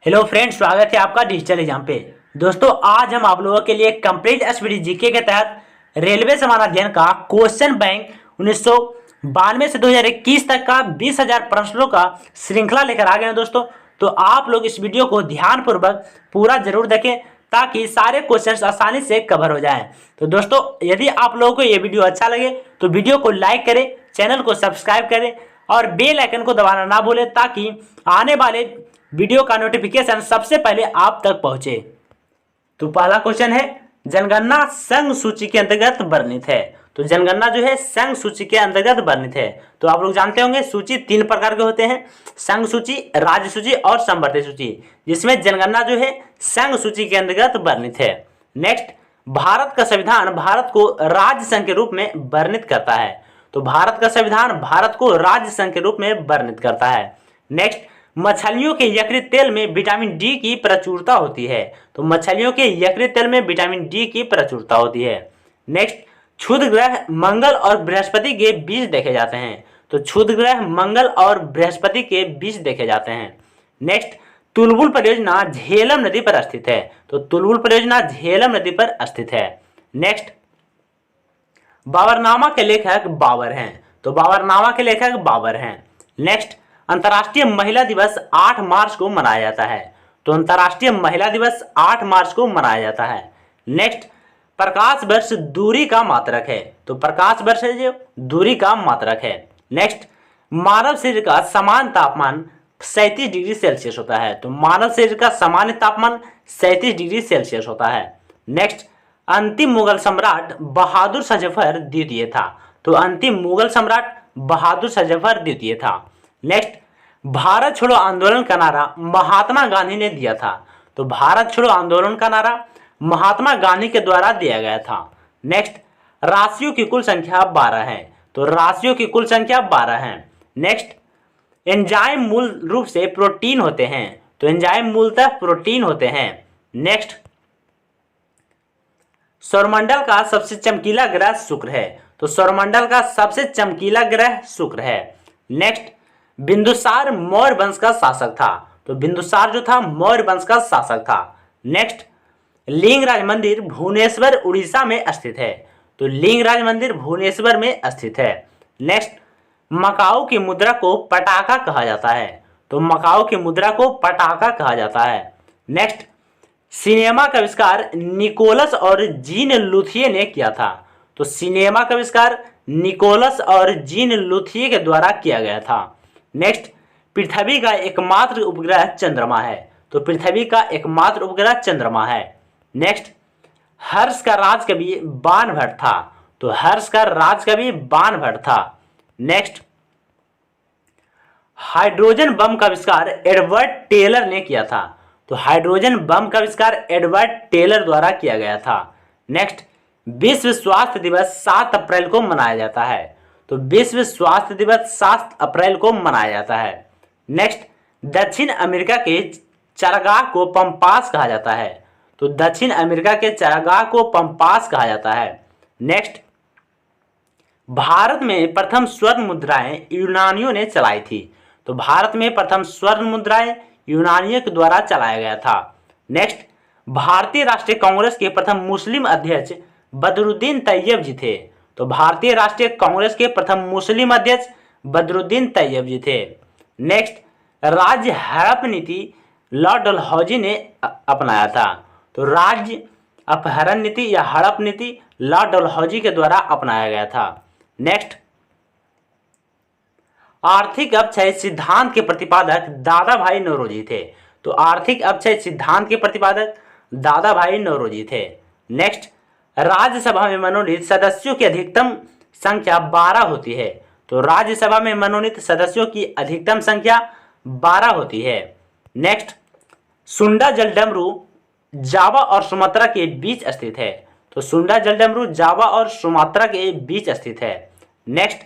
Hello friends, स्वागत है आपका डिजिटल एग्जाम पे। दोस्तों, आज हम आप लोगों के लिए कंप्लीट एसपीडी जीके के तहत रेलवे समान अध्ययन का क्वेश्चन बैंक 1992 से 2021 तक का 20,000 प्रश्नों का श्रृंखला लेकर आ गए हैं। दोस्तों, तो आप लोग इस वीडियो को ध्यानपूर्वक पूरा जरूर देखें ताकि सारे क्वेश्चंस आसानी से कवर हो जाएं। तो दोस्तों, यदि आप लोगों को ये वीडियो अच्छा लगे तो वीडियो को लाइक करें, चैनल को सब्सक्राइब करें और बेल आइकन को दबाना ना भूलें ताकि आने वाले वीडियो का नोटिफिकेशन सबसे पहले आप तक पहुंचे। तो पहला क्वेश्चन है, जनगणना संघ सूची के अंतर्गत वर्णित है। तो जनगणना जो है संघ सूची के अंतर्गत वर्णित है। तो आप लोग जानते होंगे सूची तीन प्रकार के होते हैं, संघ सूची, राज्य सूची और समवर्ती सूची, जिसमें जनगणना जो है संघ सूची के अंतर्गत वर्णित है। नेक्स्ट, भारत का संविधान भारत को राज्य संघ के रूप में वर्णित करता है। तो भारत का संविधान भारत को राज्य संघ के रूप में वर्णित करता है। नेक्स्ट, मछलियों के यकृत तेल में विटामिन डी की प्रचुरता होती है। तो मछलियों के यकृत तेल में विटामिन डी की प्रचुरता होती है। नेक्स्ट, क्षुद्र ग्रह मंगल और बृहस्पति के बीच देखे जाते हैं। तो क्षुद्र ग्रह मंगल और बृहस्पति के बीच देखे जाते हैं। नेक्स्ट, तुलबुल परियोजना झेलम नदी पर स्थित है। तो तुलबुल परियोजना झेलम नदी पर स्थित है। नेक्स्ट, बाबरनामा के लेखक बाबर हैं। तो बाबरनामा के लेखक बाबर हैं। नेक्स्ट, अंतर्राष्ट्रीय महिला दिवस 8 मार्च को मनाया जाता है। तो अंतर्राष्ट्रीय महिला दिवस 8 मार्च को मनाया जाता है। नेक्स्ट, प्रकाश वर्ष दूरी का मात्रक है। तो प्रकाश वर्ष है जो दूरी का मात्रक है। नेक्स्ट, मानव शरीर का समान तापमान 37 डिग्री सेल्सियस होता है। तो मानव शरीर का सामान्य तापमान 37 डिग्री सेल्सियस होता है। नेक्स्ट, अंतिम मुगल सम्राट बहादुर शाह जफर द्वितीय था। तो अंतिम मुगल सम्राट बहादुर शाह जफर द्वितीय था। नेक्स्ट, भारत छोड़ो आंदोलन का नारा महात्मा गांधी ने दिया था। तो भारत छोड़ो आंदोलन का नारा महात्मा गांधी के द्वारा दिया गया था। नेक्स्ट, राशियों की कुल संख्या 12 है। तो राशियों की कुल संख्या 12 है। नेक्स्ट, एंजाइम मूल रूप से प्रोटीन होते हैं। तो एंजाइम मूलतः प्रोटीन होते हैं। नेक्स्ट, सौरमंडल का सबसे चमकीला ग्रह शुक्र है। तो सौरमंडल का सबसे चमकीला ग्रह शुक्र है। नेक्स्ट, बिंदुसार मौर्य वंश का शासक था। तो बिंदुसार जो था मौर्य वंश का शासक था। नेक्स्ट, लिंगराज मंदिर भुवनेश्वर उड़ीसा में स्थित है। तो लिंगराज मंदिर भुवनेश्वर में स्थित है। नेक्स्ट, मकाऊ की मुद्रा को पटाखा कहा जाता है। तो मकाऊ की मुद्रा को पटाखा कहा जाता है। नेक्स्ट, सिनेमा का आविष्कार निकोलस और जीन लुथिये ने किया था। तो सिनेमा का आविष्कार निकोलस और जीन लुथिये के द्वारा किया गया था। नेक्स्ट, पृथ्वी का एकमात्र उपग्रह चंद्रमा है। तो पृथ्वी का एकमात्र उपग्रह चंद्रमा है। नेक्स्ट, हर्ष का राजकवि बाणभट्ट था। तो हर्ष का राजकवि बाणभट्ट था। नेक्स्ट, हाइड्रोजन बम का आविष्कार एडवर्ड टेलर ने किया था। तो हाइड्रोजन बम का आविष्कार एडवर्ड टेलर द्वारा किया गया था। नेक्स्ट, विश्व स्वास्थ्य दिवस 7 अप्रैल को मनाया जाता है। तो विश्व स्वास्थ्य दिवस 7 अप्रैल को मनाया जाता है। नेक्स्ट, दक्षिण अमेरिका के चरागाह को पंपास कहा जाता है। तो दक्षिण अमेरिका के चरागाह को पंपास कहा जाता है। नेक्स्ट, भारत में प्रथम स्वर्ण मुद्राएं यूनानियों ने चलाई थी। तो भारत में प्रथम स्वर्ण मुद्राएं यूनानियों के द्वारा चलाया गया था। नेक्स्ट, भारतीय राष्ट्रीय कांग्रेस के प्रथम मुस्लिम अध्यक्ष बदरुद्दीन तैयब जी थे। तो भारतीय राष्ट्रीय कांग्रेस के प्रथम मुस्लिम अध्यक्ष बदरुद्दीन तैयब जी थे। नेक्स्ट, राज्य हड़प नीति लॉर्ड डलहौजी ने अपनाया था। तो राज्य अपहरण नीति या हड़प नीति लॉर्ड डलहौजी के द्वारा अपनाया गया था। नेक्स्ट, आर्थिक अपक्षय सिद्धांत के प्रतिपादक दादा भाई नौरोजी थे। तो आर्थिक अपक्षय सिद्धांत के प्रतिपादक दादा भाई नौरोजी थे। नेक्स्ट, राज्यसभा में मनोनीत सदस्यों की अधिकतम संख्या 12 होती है। तो राज्यसभा में मनोनीत सदस्यों की अधिकतम संख्या 12 होती है। नेक्स्ट, सुंडा जलडमरू जावा और सुमात्रा के बीच स्थित है। तो सुंडा जलडमरू जावा और सुमात्रा के बीच स्थित है। नेक्स्ट,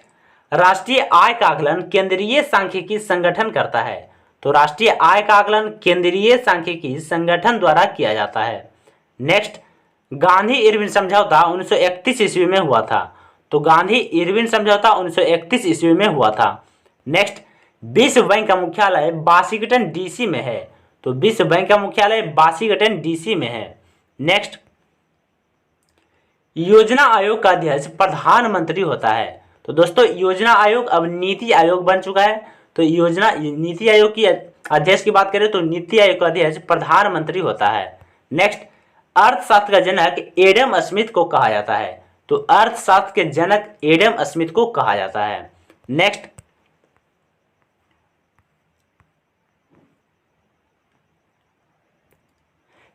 राष्ट्रीय आय का आकलन केंद्रीय सांख्यिकी संगठन करता है। तो राष्ट्रीय आय का आकलन केंद्रीय सांख्यिकी संगठन द्वारा किया जाता है। नेक्स्ट, गांधी इरविन समझौता 1931 ईस्वी में हुआ था। तो गांधी इरविन समझौता 1931 ईस्वी में हुआ था। नेक्स्ट, विश्व बैंक का मुख्यालय वाशिंगटन डीसी में है। तो विश्व बैंक का मुख्यालय वाशिंगटन डीसी में है। नेक्स्ट, योजना आयोग का अध्यक्ष प्रधानमंत्री होता है। तो दोस्तों योजना आयोग अब नीति आयोग बन चुका है। तो नीति आयोग की अध्यक्ष की बात करें तो नीति आयोग का अध्यक्ष प्रधानमंत्री होता है। नेक्स्ट, अर्थशास्त्र का जनक एडम स्मिथ को कहा जाता है। तो अर्थशास्त्र के जनक एडम स्मिथ को कहा जाता है। नेक्स्ट,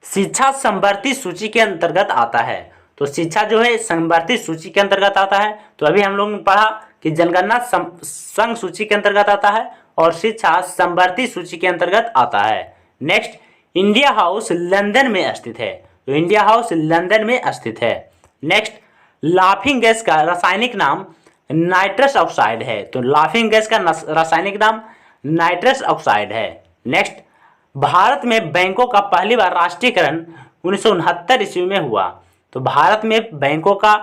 शिक्षा संवर्ती सूची के अंतर्गत आता है। तो शिक्षा जो है संवर्ती सूची के अंतर्गत आता है। तो अभी हम लोग ने पढ़ा कि जनगणना संघ सूची के अंतर्गत आता है और शिक्षा संवर्ती सूची के अंतर्गत आता है। नेक्स्ट, इंडिया हाउस लंदन में स्थित है। तो इंडिया हाउस लंदन में स्थित है। नेक्स्ट, लाफिंग गैस का रासायनिक नाम नाइट्रस ऑक्साइड है। तो लाफिंग गैस का रासायनिक नाम नाइट्रस ऑक्साइड है। नेक्स्ट, भारत में बैंकों का पहली बार राष्ट्रीयकरण 1969 ईस्वी में हुआ। तो भारत में बैंकों का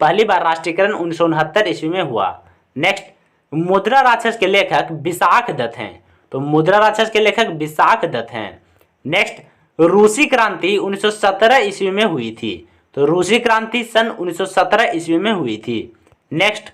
पहली बार राष्ट्रीयकरण 1969 ईस्वी में हुआ। नेक्स्ट, मुद्रा राक्षस के लेखक विशाख दत्त हैं। तो मुद्रा राक्षस के लेखक विशाख दत्त हैं। नेक्स्ट, रूसी क्रांति 1917 ईस्वी में हुई थी। तो रूसी क्रांति सन 1917 ईस्वी में हुई थी। नेक्स्ट,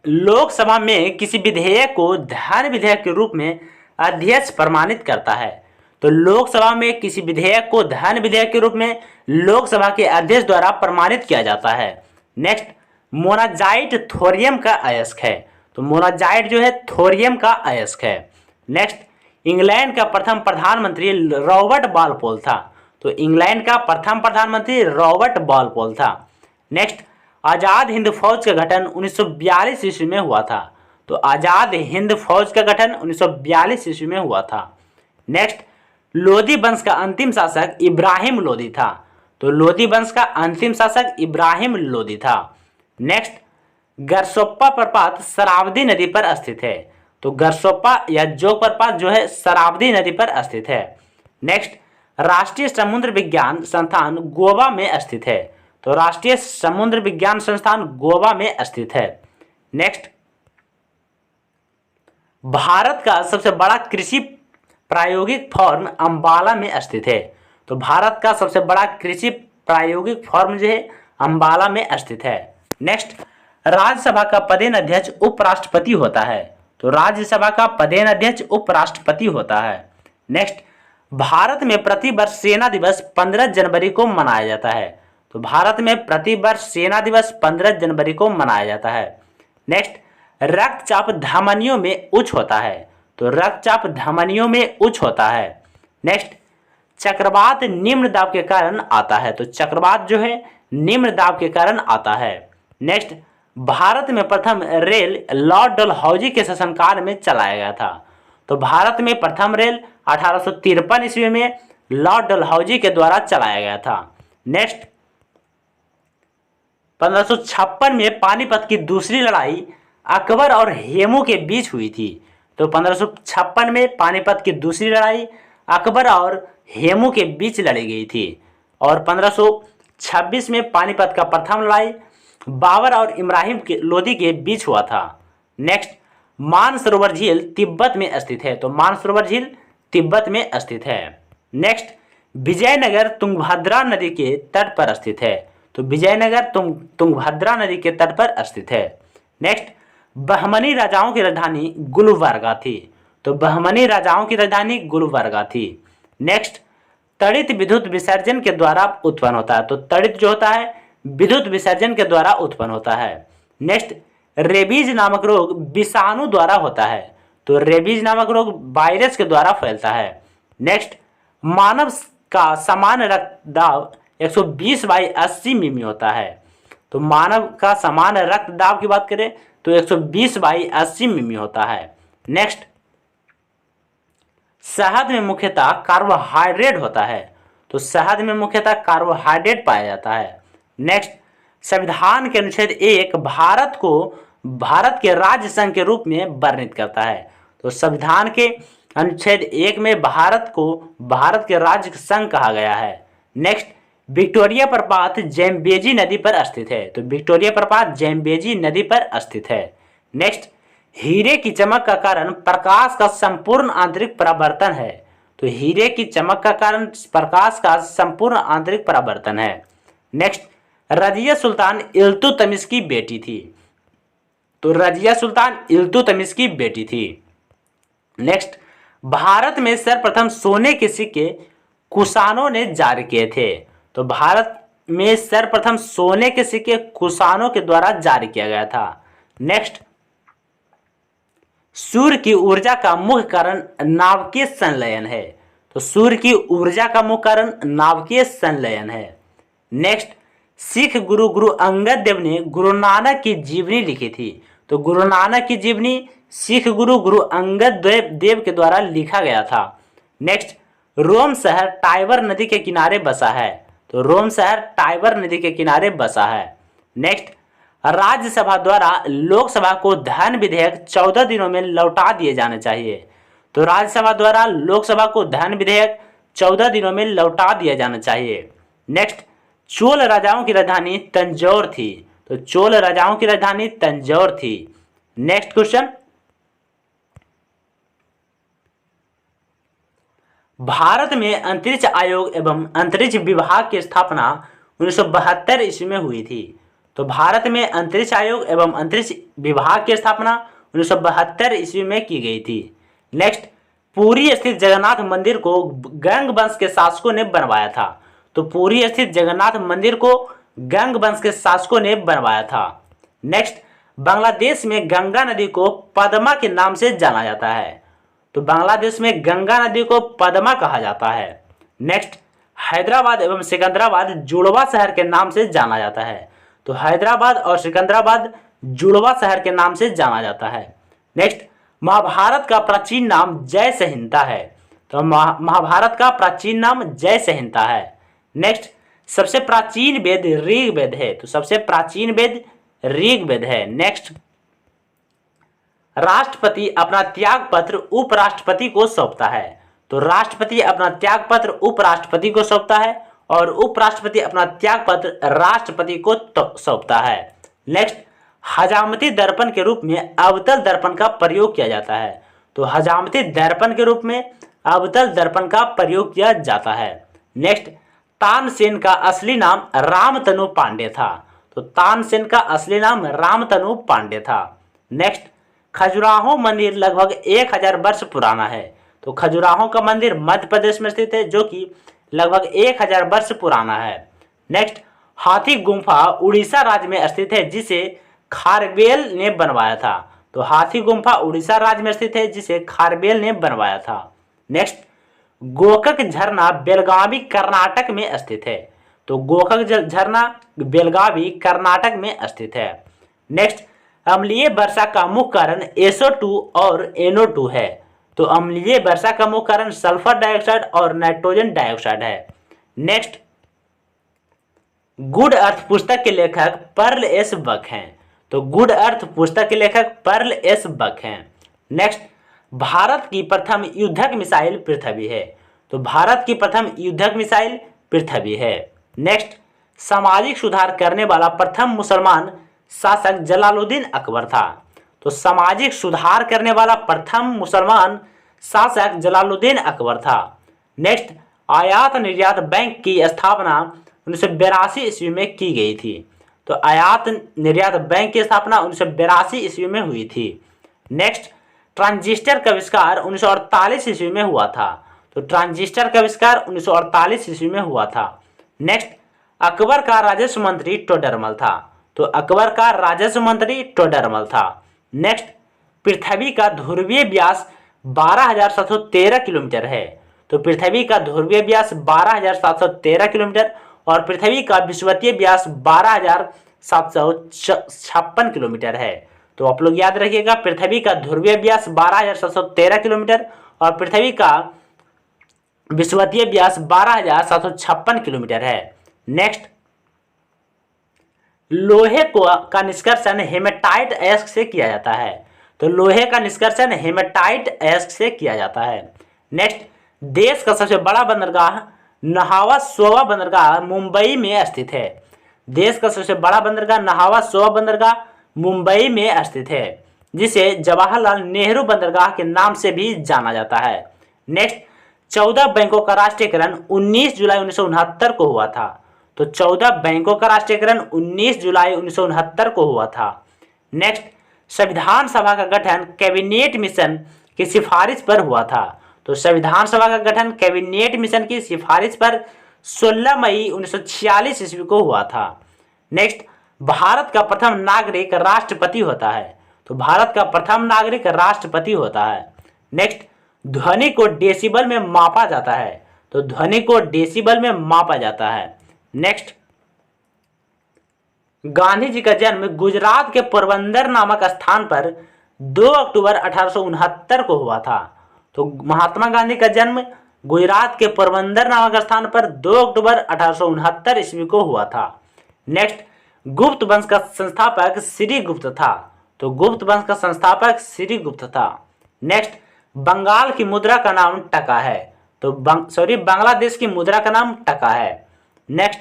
लोकसभा में किसी विधेयक को धन विधेयक के रूप में अध्यक्ष प्रमाणित करता है। तो लोकसभा में किसी विधेयक को धन विधेयक के रूप में लोकसभा के अध्यक्ष द्वारा प्रमाणित किया जाता है। नेक्स्ट, मोनाजाइट थोरियम का अयस्क है। तो मोनाजाइट जो है थोरियम का अयस्क है। नेक्स्ट, इंग्लैंड का प्रथम प्रधानमंत्री रॉबर्ट बालपोल था। तो इंग्लैंड का प्रथम प्रधानमंत्री रॉबर्ट बालपोल था। नेक्स्ट, आजाद हिंद फौज का गठन 1942 ईस्वी में हुआ था। तो आजाद हिंद फौज का गठन 1942 ईस्वी में हुआ था। नेक्स्ट, लोदी वंश का अंतिम शासक इब्राहिम लोदी था। तो लोदी वंश का अंतिम शासक इब्राहिम लोदी था। नेक्स्ट, गरसोप्पा प्रपात शरावती नदी पर स्थित है। तो गरसोप्पा या जोग प्रपात जो है शरावती नदी पर स्थित है। नेक्स्ट, राष्ट्रीय समुद्र विज्ञान संस्थान गोवा में स्थित है। तो राष्ट्रीय समुद्र विज्ञान संस्थान गोवा में स्थित है। नेक्स्ट, भारत का सबसे बड़ा कृषि प्रायोगिक फॉर्म अंबाला में स्थित है। तो भारत का सबसे बड़ा कृषि प्रायोगिक फॉर्म जो है अंबाला में स्थित है। नेक्स्ट, राज्यसभा का पदेन अध्यक्ष उपराष्ट्रपति होता है। तो राज्यसभा का पदेन अध्यक्ष उपराष्ट्रपति होता है। नेक्स्ट, भारत में प्रतिवर्ष सेना दिवस 15 जनवरी को मनाया जाता है। तो भारत में प्रतिवर्ष सेना दिवस 15 जनवरी को मनाया जाता है। नेक्स्ट, रक्तचाप धमनियों में उच्च होता है। तो रक्तचाप धमनियों में उच्च होता है। नेक्स्ट, चक्रवात निम्न दाब के कारण आता है। तो चक्रवात जो है निम्न दाब के कारण आता है। नेक्स्ट, भारत में प्रथम रेल लॉर्ड डलहौजी के शासनकाल में चलाया गया था। तो भारत में प्रथम रेल 1853 ईस्वी में लॉर्ड डलहौजी के द्वारा चलाया गया था। नेक्स्ट, 1556 में पानीपत की दूसरी लड़ाई अकबर और हेमू के बीच हुई थी। तो 1556 में पानीपत की दूसरी लड़ाई अकबर और हेमू के बीच लड़ी गई थी। और 1526 में पानीपत का प्रथम लड़ाई बाबर और इब्राहिम लोदी के बीच हुआ था। नेक्स्ट, मानसरोवर झील तिब्बत में स्थित है। तो मानसरोवर झील तिब्बत में स्थित है। नेक्स्ट, विजयनगर तुंगभद्रा नदी के तट पर स्थित है। तो विजयनगर तुंगभद्रा नदी के तट पर स्थित है। नेक्स्ट, बहमनी राजाओं की राजधानी गुलबर्गा थी। तो बहमनी राजाओं की राजधानी गुलबर्गा थी। नेक्स्ट, तड़ित विद्युत विसर्जन के द्वारा उत्पन्न होता है। तो तड़ित जो होता है विद्युत विसर्जन के द्वारा उत्पन्न होता है। नेक्स्ट, रेबीज नामक रोग विषाणु द्वारा होता है। तो रेबीज नामक रोग वायरस के द्वारा फैलता है। नेक्स्ट, मानव का सामान्य रक्तदाब 120/80 मिमी होता है। तो मानव का सामान्य रक्तदाब की बात करें तो 120/80 मिमी होता है। नेक्स्ट, शहद में मुख्यतः कार्बोहाइड्रेट होता है। तो शहद में मुख्यतः कार्बोहाइड्रेट पाया जाता है। नेक्स्ट, संविधान के अनुच्छेद 1 भारत को भारत के राज्य संघ के रूप में वर्णित करता है। तो संविधान के अनुच्छेद 1 में भारत को भारत के राज्य संघ कहा गया है। नेक्स्ट, विक्टोरिया प्रपात जैम्बेजी नदी पर स्थित है। तो विक्टोरिया प्रपात जैम्बेजी नदी पर स्थित है। नेक्स्ट, हीरे की चमक का कारण प्रकाश का संपूर्ण आंतरिक परावर्तन है। तो हीरे की चमक का कारण प्रकाश का संपूर्ण आंतरिक परावर्तन है। नेक्स्ट, रजिया सुल्तान इल्तुतमिश की बेटी थी। तो रजिया सुल्तान इल्तुतमिश की बेटी थी। नेक्स्ट, भारत में सर्वप्रथम सोने के सिक्के कुषाणों ने जारी किए थे। तो भारत में सर्वप्रथम सोने के सिक्के कुषाणों के द्वारा जारी किया गया था। नेक्स्ट, सूर्य की ऊर्जा का मुख्य कारण नाभिकीय संलयन है। तो सूर्य की ऊर्जा का मुख्य कारण नाभिकीय संलयन है। नेक्स्ट, सिख गुरु गुरु अंगद देव ने गुरु नानक की जीवनी लिखी थी। तो गुरु नानक की जीवनी सिख गुरु गुरु अंगद देव के द्वारा लिखा गया था। नेक्स्ट, रोम शहर टाइबर नदी के किनारे बसा है। तो रोम शहर टाइबर नदी के किनारे बसा है। नेक्स्ट, राज्यसभा द्वारा लोकसभा को धन विधेयक 14 दिनों में लौटा दिए जाने चाहिए। तो राज्यसभा द्वारा लोकसभा को धन विधेयक 14 दिनों में लौटा दिया जाना चाहिए। नेक्स्ट, चोल राजाओं की राजधानी तंजौर थी। तो चोल राजाओं की राजधानी तंजौर थी। नेक्स्ट क्वेश्चन, भारत में अंतरिक्ष आयोग एवं अंतरिक्ष विभाग की स्थापना 1972 ईस्वी में हुई थी। तो भारत में अंतरिक्ष आयोग एवं अंतरिक्ष विभाग की स्थापना 1972 ईस्वी में की गई थी। नेक्स्ट, पुरी स्थित जगन्नाथ मंदिर को गंग वंश के शासकों ने बनवाया था। तो पुरी स्थित जगन्नाथ मंदिर को गंग वंश के शासकों ने बनवाया था। नेक्स्ट, बांग्लादेश में गंगा नदी को पद्मा के नाम से जाना जाता है। तो बांग्लादेश में गंगा नदी को पद्मा कहा जाता है। नेक्स्ट, हैदराबाद एवं सिकंदराबाद जुड़वा शहर के नाम से जाना जाता है। तो हैदराबाद और सिकंदराबाद जुड़वा शहर के नाम से जाना जाता है। नेक्स्ट, महाभारत का प्राचीन नाम जय संहिता है। तो महाभारत का प्राचीन नाम जय संहिता है। नेक्स्ट, सबसे प्राचीन वेद ऋग्वेद है। तो सबसे प्राचीन वेद ऋग्वेद है। नेक्स्ट, राष्ट्रपति अपना त्याग पत्र उपराष्ट्रपति को सौंपता है। तो राष्ट्रपति अपना त्याग पत्र उपराष्ट्रपति को सौंपता है और उपराष्ट्रपति अपना त्याग पत्र राष्ट्रपति को सौंपता है। नेक्स्ट, हजामती दर्पण के रूप में अवतल दर्पण का प्रयोग किया जाता है। तो हजामती दर्पण के रूप में अवतल दर्पण का प्रयोग किया जाता है। नेक्स्ट, तानसेन का असली नाम रामतनु पांडे था। तो तानसेन का असली नाम रामतनु पांडे था। नेक्स्ट, खजुराहो मंदिर लगभग 1000 वर्ष पुराना है। तो खजुराहो का मंदिर मध्य प्रदेश में स्थित है जो कि लगभग 1000 वर्ष पुराना है। नेक्स्ट, हाथी गुम्फा उड़ीसा राज्य में स्थित है जिसे खारवेल ने बनवाया था। तो हाथी गुम्फा उड़ीसा राज्य में स्थित है जिसे खारवेल ने बनवाया था। नेक्स्ट, गोकक झरना बेलगावी कर्नाटक में स्थित है। तो गोकक झरना बेलगावी कर्नाटक में स्थित है। नेक्स्ट, अम्लीय वर्षा का मुख्य कारण SO2 और NO2 है। तो अम्लीय वर्षा का मुख्य कारण सल्फर डाइऑक्साइड और नाइट्रोजन डाइऑक्साइड है। नेक्स्ट, गुड अर्थ पुस्तक के लेखक पर्ल एस बक हैं। तो गुड अर्थ पुस्तक के लेखक पर्ल एस बक हैं। नेक्स्ट, भारत की प्रथम युद्धक मिसाइल पृथ्वी है। तो भारत की प्रथम युद्धक मिसाइल पृथ्वी है। नेक्स्ट, सामाजिक सुधार करने वाला प्रथम मुसलमान शासक जलालुद्दीन अकबर था। तो सामाजिक सुधार करने वाला प्रथम मुसलमान शासक जलालुद्दीन अकबर था। नेक्स्ट, आयात निर्यात बैंक की स्थापना 1982 ईस्वी में की गई थी। तो आयात निर्यात बैंक की स्थापना 1982 ईस्वी में हुई थी। नेक्स्ट, ट्रांजिस्टर का आविष्कार 1948 ईस्वी में हुआ था। तो ट्रांजिस्टर का आविष्कार 1948 ईस्वी में हुआ था। नेक्स्ट, अकबर का राजस्व मंत्री टोडरमल था। तो अकबर का राजस्व मंत्री टोडरमल था। नेक्स्ट, पृथ्वी का ध्रुवीय व्यास 12,713 किलोमीटर है। तो पृथ्वी का ध्रुवीय व्यास 12,713 किलोमीटर और पृथ्वी का विषुवतीय व्यास 12,756 किलोमीटर है। तो आप लोग याद रखिएगा, पृथ्वी का ध्रुवीय व्यास 12,713 किलोमीटर और पृथ्वी का विषुवतीय व्यास 12,756 किलोमीटर है। नेक्स्ट, लोहे का निष्कर्षण हेमेटाइट अयस्क से किया जाता है। तो लोहे का निष्कर्षण हेमेटाइट अयस्क से किया जाता है। नेक्स्ट, देश का सबसे बड़ा बंदरगाह नहावा सोवा बंदरगाह मुंबई में स्थित है। देश का सबसे बड़ा बंदरगाह नहावा सोवा बंदरगाह मुंबई में स्थित है। जिसे जवाहरलाल नेहरू बंदरगाह के नाम से भी जाना जाता है। नेक्स्ट, 14 बैंकों का राष्ट्रीयकरण 19 जुलाई 1969 को हुआ था। तो 14 बैंकों का राष्ट्रीयकरण 19 जुलाई 1969 को हुआ था। नेक्स्ट, संविधान सभा का गठन कैबिनेट मिशन की सिफारिश पर हुआ था। तो संविधान सभा का गठन कैबिनेट मिशन की सिफारिश पर 16 मई 1946 ईस्वी को हुआ था। नेक्स्ट, भारत का प्रथम नागरिक राष्ट्रपति होता है। तो भारत का प्रथम नागरिक राष्ट्रपति होता है। नेक्स्ट, ध्वनि को डेसिबल में मापा जाता है। तो ध्वनि को डेसिबल में मापा जाता है। नेक्स्ट, गांधी जी का जन्म गुजरात के पोरबंदर नामक स्थान पर 2 अक्टूबर 1869 को हुआ था। तो महात्मा गांधी का जन्म गुजरात के पोरबंदर नामक स्थान पर 2 अक्टूबर 1869 ईस्वी को हुआ था। नेक्स्ट, गुप्त वंश का संस्थापक श्री गुप्त था। तो गुप्त वंश का संस्थापक श्री गुप्त था। नेक्स्ट, बंगाल की मुद्रा का नाम टका है। तो बांग्लादेश की मुद्रा का नाम टका है। नेक्स्ट,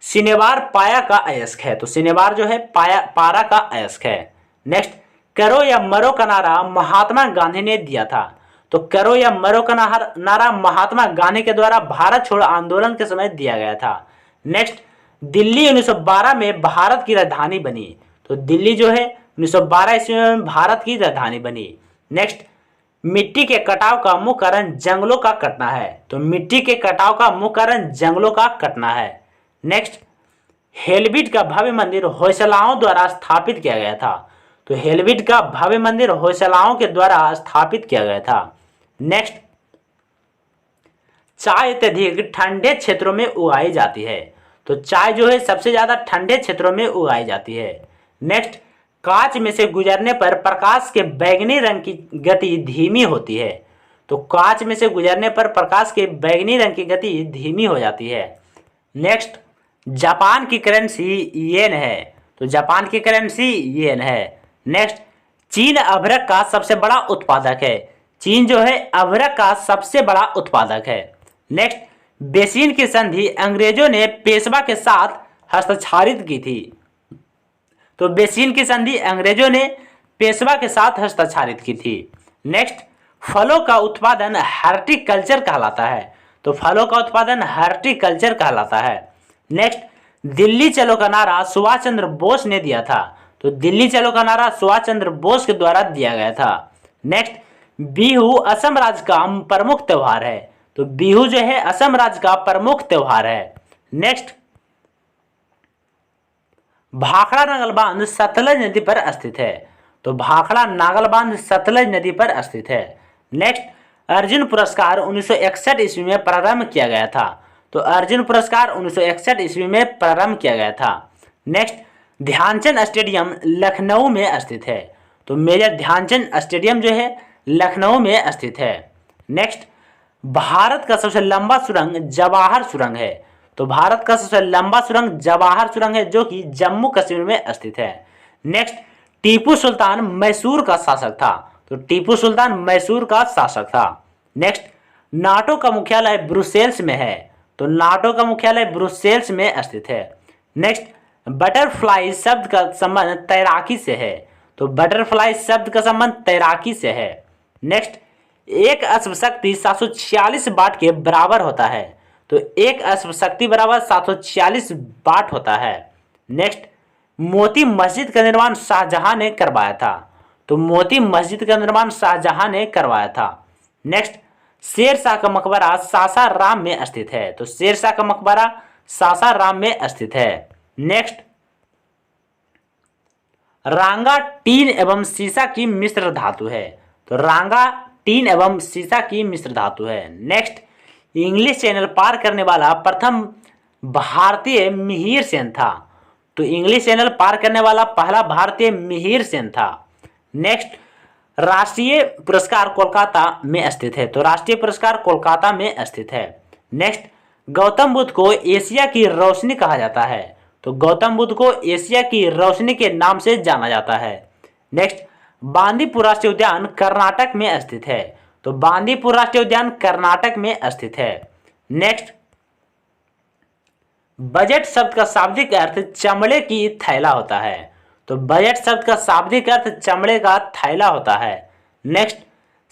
सिनेबार पाया का अयस्क है। तो सिनेबार जो है पारा का अयस्क है। नेक्स्ट, करो या मरो का नारा महात्मा गांधी ने दिया था। तो करो या मरो का नारा महात्मा गांधी के द्वारा भारत छोड़ो आंदोलन के समय दिया गया था। नेक्स्ट, दिल्ली 1912 में भारत की राजधानी बनी। तो दिल्ली जो है 1912 ईस्वी में भारत की राजधानी बनी। नेक्स्ट, मिट्टी के कटाव का मुख्य कारण जंगलों का कटना है। तो मिट्टी के कटाव का मुख्य कारण जंगलों का कटना है। नेक्स्ट, हेलविट का भव्य मंदिर होयसलाओं द्वारा स्थापित किया गया था। तो हेलविट का भव्य मंदिर होयसलाओं के द्वारा स्थापित किया गया था। नेक्स्ट, चाय अत्यधिक ठंडे क्षेत्रों में उगाई जाती है। तो चाय जो है सबसे ज्यादा ठंडे क्षेत्रों में उगाई जाती है। नेक्स्ट, कांच में से गुजरने पर प्रकाश के बैंगनी रंग की गति धीमी होती है। तो कांच में से गुजरने पर प्रकाश के बैंगनी रंग की गति धीमी हो जाती है। नेक्स्ट, जापान की करेंसी येन है। तो जापान की करेंसी येन है। नेक्स्ट, चीन अभ्रक का सबसे बड़ा उत्पादक है। चीन जो है अभ्रक का सबसे बड़ा उत्पादक है। नेक्स्ट, बेसिन की संधि अंग्रेजों ने पेशवा के साथ हस्ताक्षरित की थी। तो बेसिन की संधि अंग्रेजों ने पेशवा के साथ हस्ताक्षरित की थी। नेक्स्ट, फलों का उत्पादन हार्टिकल्चर कहलाता है। तो फलों का उत्पादन हार्टिकल्चर कहलाता है। नेक्स्ट, दिल्ली चलो का नारा सुभाष चंद्र बोस ने दिया था। तो दिल्ली चलो का नारा सुभाष चंद्र बोस के द्वारा दिया गया था। नेक्स्ट, बिहू असम राज्य का प्रमुख त्योहार है। तो बिहू जो है असम राज्य का प्रमुख त्योहार है। नेक्स्ट, भाखड़ा नागल बांध सतलज नदी पर स्थित है। तो भाखड़ा नागल बांध सतलज नदी पर स्थित है। नेक्स्ट, अर्जुन पुरस्कार 1961 ईस्वी में प्रारंभ किया गया था। तो अर्जुन पुरस्कार 1961 ईस्वी में प्रारंभ किया गया था। नेक्स्ट, ध्यानचंद स्टेडियम लखनऊ में स्थित है। तो मेजर ध्यानचंद स्टेडियम जो है लखनऊ में स्थित है। नेक्स्ट, भारत का सबसे लंबा सुरंग जवाहर सुरंग है। तो भारत का सबसे लंबा सुरंग जवाहर सुरंग है जो कि जम्मू कश्मीर में स्थित है। नेक्स्ट, टीपू सुल्तान मैसूर का शासक था। तो टीपू सुल्तान मैसूर का शासक था। नेक्स्ट, नाटो का मुख्यालय ब्रुसेल्स में है। तो नाटो का मुख्यालय ब्रुसेल्स में स्थित है। नेक्स्ट, बटरफ्लाई शब्द का संबंध तैराकी से है। तो बटरफ्लाई शब्द का संबंध तैराकी से है। नेक्स्ट, एक अश्वशक्ति 746 वाट के बराबर होता है। तो एक अश्वशक्ति बराबर 746 वाट होता है। नेक्स्ट, मोती मस्जिद का निर्माण शाहजहां ने करवाया था। तो मोती मस्जिद का निर्माण शाहजहां ने करवाया था। नेक्स्ट, शेरशाह का मकबरा सासाराम में स्थित है। तो शेरशाह का मकबरा सासाराम में स्थित है। नेक्स्ट, रांगा टीन एवं सीसा की मिश्र धातु है। तो रांगा टीन एवं सीसा की मिश्र धातु है। नेक्स्ट, इंग्लिश चैनल पार करने वाला प्रथम भारतीय मिहिर सेन था। तो इंग्लिश चैनल पार करने वाला पहला भारतीय मिहिर सेन था। नेक्स्ट, राष्ट्रीय पुरस्कार कोलकाता में स्थित है। तो राष्ट्रीय पुरस्कार कोलकाता में स्थित है। नेक्स्ट, गौतम बुद्ध को एशिया की रोशनी कहा जाता है। तो गौतम बुद्ध को एशिया की रोशनी के नाम से जाना जाता है। नेक्स्ट, बांदीपुर राष्ट्रीय उद्यान कर्नाटक में स्थित है। तो बांदीपुर राष्ट्रीय उद्यान कर्नाटक में स्थित है। नेक्स्ट, बजट शब्द का शाब्दिक अर्थ चमड़े की थैला होता है। तो बजट शब्द का शाब्दिक अर्थ चमड़े का थैला होता है। नेक्स्ट,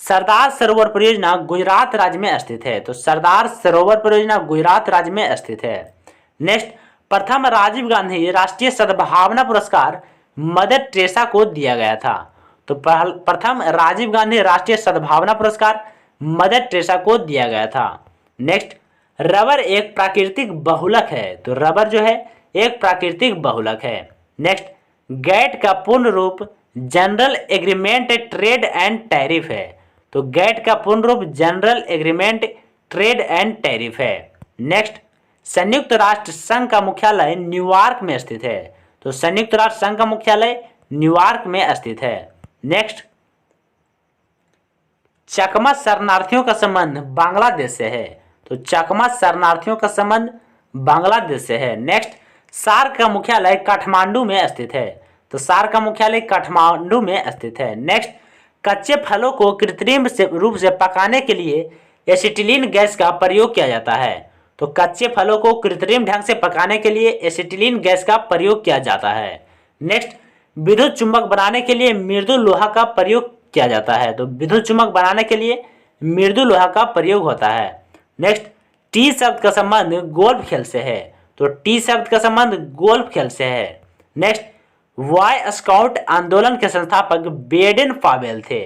सरदार सरोवर परियोजना गुजरात राज्य में स्थित है। तो सरदार सरोवर परियोजना गुजरात राज्य में स्थित है। नेक्स्ट, प्रथम राजीव गांधी राष्ट्रीय सद्भावना पुरस्कार मदर टेरेसा को दिया गया था। तो प्रथम राजीव गांधी राष्ट्रीय सद्भावना पुरस्कार मदर टेरेसा को दिया गया था। नेक्स्ट, रबर एक प्राकृतिक बहुलक है। तो रबर जो है एक प्राकृतिक बहुलक है। नेक्स्ट, गैट का पूर्ण रूप general agreement trade and tariff है। तो गैट का पूर्ण रूप general agreement trade and tariff है। नेक्स्ट, संयुक्त राष्ट्र संघ का मुख्यालय न्यूयॉर्क में स्थित है। तो संयुक्त राष्ट्र संघ का मुख्यालय न्यूयॉर्क में स्थित है। नेक्स्ट, चकमा शरणार्थियों का संबंध बांग्लादेश से है। तो चकमा शरणार्थियों का संबंध बांग्लादेश से है। नेक्स्ट, सार्क का मुख्यालय काठमांडू में स्थित है। तो सार्क का मुख्यालय काठमांडू में स्थित है। नेक्स्ट, कच्चे फलों को कृत्रिम रूप से पकाने के लिए एसिटिलीन गैस का प्रयोग किया जाता है। तो कच्चे फलों को कृत्रिम ढंग से पकाने के लिए एसिटिलीन गैस का प्रयोग किया जाता है। नेक्स्ट, विद्युत चुंबक बनाने के लिए मृदु लोहा का प्रयोग किया जाता है। तो विद्युत चुंबक बनाने के लिए मृदु लोहा का प्रयोग होता है। नेक्स्ट, टी शब्द का संबंध गोल्फ खेल से है। तो टी शब्द का संबंध गोल्फ खेल से है। नेक्स्ट, बॉय स्काउट आंदोलन के संस्थापक बेडेन पावेल थे।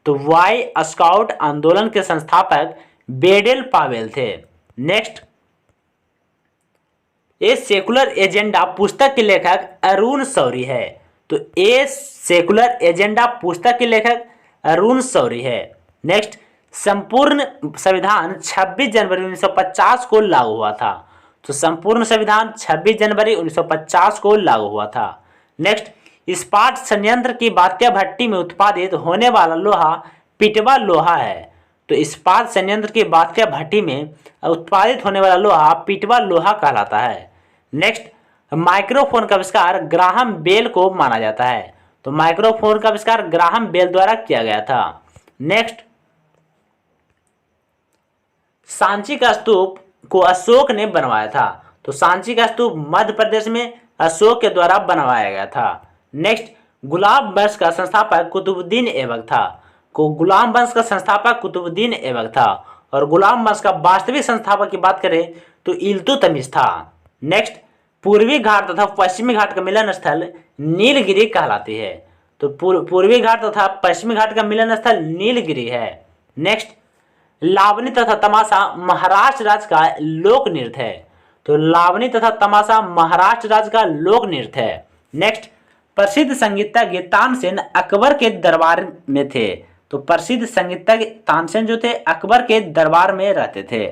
तो बॉय स्काउट आंदोलन के संस्थापक बेडेन पावेल थे। नेक्स्ट, ए सेकुलर एजेंडा पुस्तक के लेखक अरुण शौरी है। तो ए सेकुलर एजेंडा पुस्तक के लेखक अरुण शौरी है। नेक्स्ट, संपूर्ण संविधान 26 जनवरी 1950 को लागू हुआ था। तो संपूर्ण संविधान 26 जनवरी 1950 को लागू हुआ था। नेक्स्ट, इस्पात संयंत्र की बात्या भट्टी में उत्पादित होने वाला लोहा पिटवा लोहा है। तो इस्पात संयंत्र की बात्या भट्टी में उत्पादित होने वाला लोहा पिटवा लोहा कहलाता है। नेक्स्ट, माइक्रोफोन का आविष्कार ग्राहम बेल को माना जाता है। तो माइक्रोफोन का आविष्कार ग्राहम बेल द्वारा किया गया था। नेक्स्ट, सांची का स्तूप को अशोक ने बनवाया था। तो सांची का स्तूप मध्य प्रदेश में अशोक के द्वारा बनवाया गया था। नेक्स्ट, गुलाम वंश का संस्थापक कुतुबुद्दीन ऐबक था। गुलाम वंश का संस्थापक कुतुबुद्दीन ऐबक था। और गुलाम वंश का वास्तविक संस्थापक की बात करें तो इल्तुतमिश था। नेक्स्ट, पूर्वी घाट तथा पश्चिमी घाट का मिलन स्थल नीलगिरी कहलाती है। तो पूर्वी घाट तथा पश्चिमी घाट का मिलन स्थल नीलगिरी है। नेक्स्ट, लावनी तथा तमाशा महाराष्ट्र राज्य का लोक नृत्य है। तो लावनी तथा तमाशा महाराष्ट्र राज्य का लोक नृत्य है। नेक्स्ट, प्रसिद्ध संगीतज्ञ तानसेन अकबर के दरबार में थे। तो प्रसिद्ध संगीतज्ञ तानसेन जो थे अकबर के दरबार में रहते थे।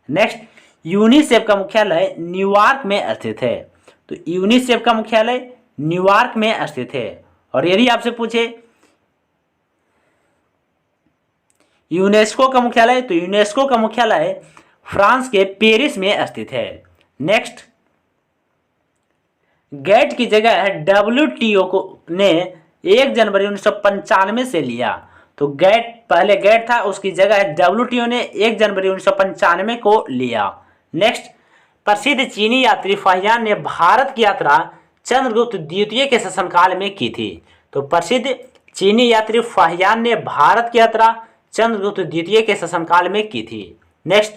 नेक्स्ट, यूनिसेफ का मुख्यालय न्यूयॉर्क में स्थित है। तो यूनिसेफ का मुख्यालय न्यूयॉर्क में स्थित है। और यदि आपसे पूछे यूनेस्को का मुख्यालय, तो यूनेस्को का मुख्यालय फ्रांस के पेरिस में स्थित है। नेक्स्ट, गैट की जगह WTO को ने 1 जनवरी 1995 से लिया। तो गैट पहले गैट था, उसकी जगह WTO ने 1 जनवरी 1995 को लिया। नेक्स्ट, प्रसिद्ध चीनी यात्री फाहियान ने भारत की यात्रा चंद्रगुप्त द्वितीय के शासनकाल में की थी। तो प्रसिद्ध चीनी यात्री फाहियान ने भारत की यात्रा चंद्रगुप्त द्वितीय के शासनकाल में की थी। नेक्स्ट,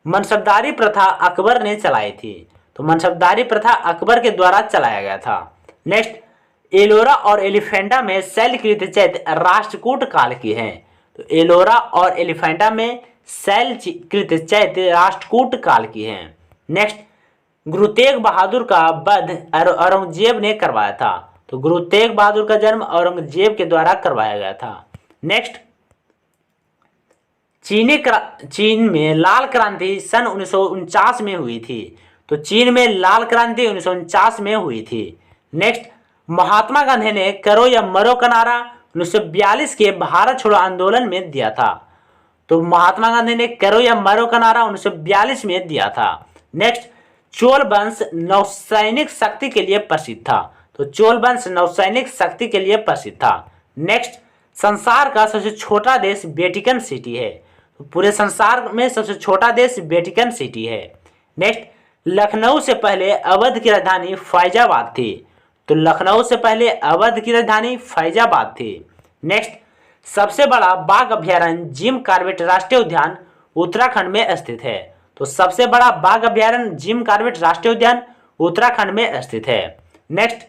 मनसबदारी प्रथा अकबर ने चलाई थी। तो मनसबदारी प्रथा अकबर के द्वारा चलाया गया था। नेक्स्ट, एलोरा और एलिफेंटा में शैलकृत चैत्य राष्ट्रकूट काल की हैं। तो एलोरा और एलिफेंटा में शैलकृत चैत्य राष्ट्रकूट काल की हैं। नेक्स्ट, गुरु तेग बहादुर का वध औरंगजेब ने करवाया था। तो गुरु तेग बहादुर का जन्म औरंगजेब के द्वारा करवाया गया था। नेक्स्ट, चीन में लाल क्रांति सन 1949 में हुई थी। तो चीन में लाल क्रांति 1949 में हुई थी। नेक्स्ट, महात्मा गांधी ने करो या मरो का नारा 1942 के भारत छोड़ो आंदोलन में दिया था। तो महात्मा गांधी ने करो या मरो का नारा 1942 में दिया था। नेक्स्ट, चोल वंश नौसैनिक शक्ति के लिए प्रसिद्ध था। तो चोल वंश नौसैनिक शक्ति के लिए प्रसिद्ध था। नेक्स्ट, संसार का सबसे छोटा देश वेटिकन सिटी है। तो पूरे संसार में सबसे छोटा देश वेटिकन सिटी है। नेक्स्ट, लखनऊ से पहले अवध की राजधानी फैजाबाद थी। तो लखनऊ से पहले अवध की राजधानी फैजाबाद थी। नेक्स्ट, सबसे बड़ा बाघ अभ्यारण्य जिम कॉर्बेट राष्ट्रीय उद्यान उत्तराखंड में स्थित है। तो सबसे बड़ा बाघ अभ्यारण्य जिम कॉर्बेट राष्ट्रीय उद्यान उत्तराखंड में स्थित है। नेक्स्ट,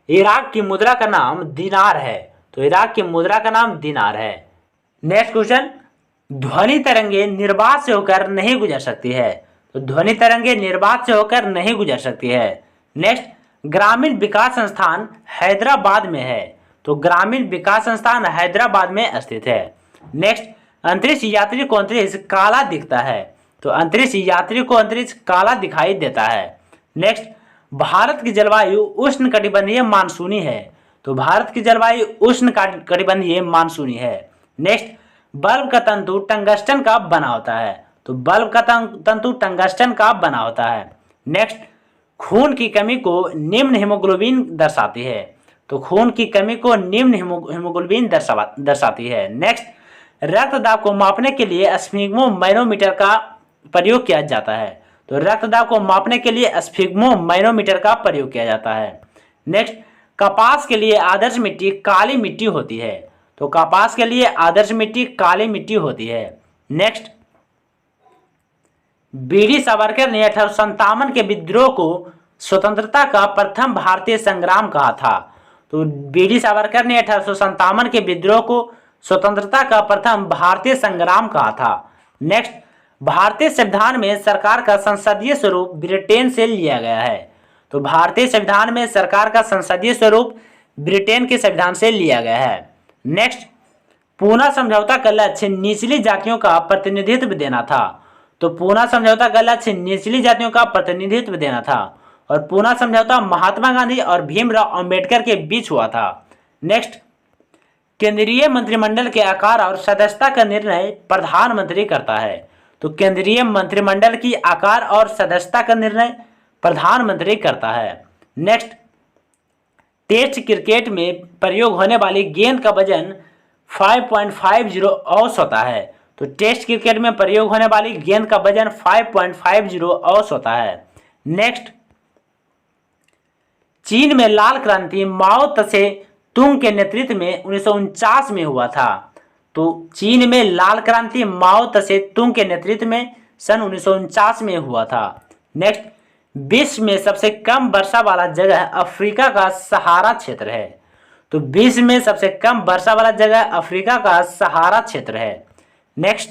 इराक की मुद्रा का नाम दिनार है। तो इराक की मुद्रा का नाम दिनार है। नेक्स्ट क्वेश्चन, ध्वनि तरंगे निर्बाध से होकर नहीं गुजर सकती है। तो ध्वनि तरंगे निर्बाध से होकर नहीं गुजर सकती है। नेक्स्ट, ग्रामीण विकास संस्थान हैदराबाद में है। तो ग्रामीण विकास संस्थान हैदराबाद में स्थित है। नेक्स्ट, अंतरिक्ष यात्री को अंतरिक्ष काला दिखता है। तो अंतरिक्ष यात्री को अंतरिक्ष काला दिखाई देता है। नेक्स्ट, भारत की जलवायु उष्णकटिबंधीय मानसूनी है। तो भारत की जलवायु उष्णकटिबंधीय मानसूनी है। नेक्स्ट, बल्ब का तंतु टंगस्टन का बना होता है। तो बल्ब का तंतु टंगस्टन का बना होता है। नेक्स्ट, खून की कमी को निम्न हीमोग्लोबिन दर्शाती है। तो खून की कमी को निम्न हीमोग्लोबिन दर्शाती है। नेक्स्ट, रक्तदाब को मापने के लिए स्फिग्मोमैनोमीटर का प्रयोग किया जाता है। तो रक्तदाब को मापने के लिए स्फिग्मोमैनोमीटर का प्रयोग किया जाता है। नेक्स्ट, कपास के लिए आदर्श मिट्टी काली मिट्टी होती है। तो कपास के लिए आदर्श मिट्टी काली मिट्टी होती है। नेक्स्ट, बीडी सावरकर ने 1857 के विद्रोह को स्वतंत्रता का प्रथम भारतीय संग्राम कहा था। तो बीडी सावरकर ने 1857 के विद्रोह को स्वतंत्रता का प्रथम भारतीय संग्राम कहा था। नेक्स्ट, भारतीय संविधान में सरकार का संसदीय स्वरूप ब्रिटेन से लिया गया है। तो भारतीय संविधान में सरकार का संसदीय स्वरूप ब्रिटेन के संविधान से लिया गया है। नेक्स्ट, पूना समझौता का लक्ष्य निचली जातियों का प्रतिनिधित्व देना था। तो पूना समझौता का लक्ष्य निचली जातियों का प्रतिनिधित्व देना था और पूना समझौता महात्मा गांधी और भीमराव अंबेडकर के बीच हुआ था। नेक्स्ट, केंद्रीय मंत्रिमंडल के आकार और सदस्यता का निर्णय प्रधानमंत्री करता है। तो केंद्रीय मंत्रिमंडल की आकार और सदस्यता का निर्णय प्रधानमंत्री करता है। नेक्स्ट, टेस्ट क्रिकेट में प्रयोग होने वाली गेंद का वजन 5.50 औंस होता है। तो टेस्ट क्रिकेट में प्रयोग होने वाली गेंद का वजन 5.50 औंस होता है। नेक्स्ट, चीन में लाल क्रांति माओ त्से तुंग के नेतृत्व में 1949 में हुआ था। तो चीन में लाल क्रांति माओ त्से तुंग के नेतृत्व में सन 1949 में हुआ था। नेक्स्ट, विश्व में सबसे कम वर्षा वाला जगह अफ्रीका का सहारा क्षेत्र है। तो विश्व में सबसे कम वर्षा वाला जगह अफ्रीका का सहारा क्षेत्र है। नेक्स्ट,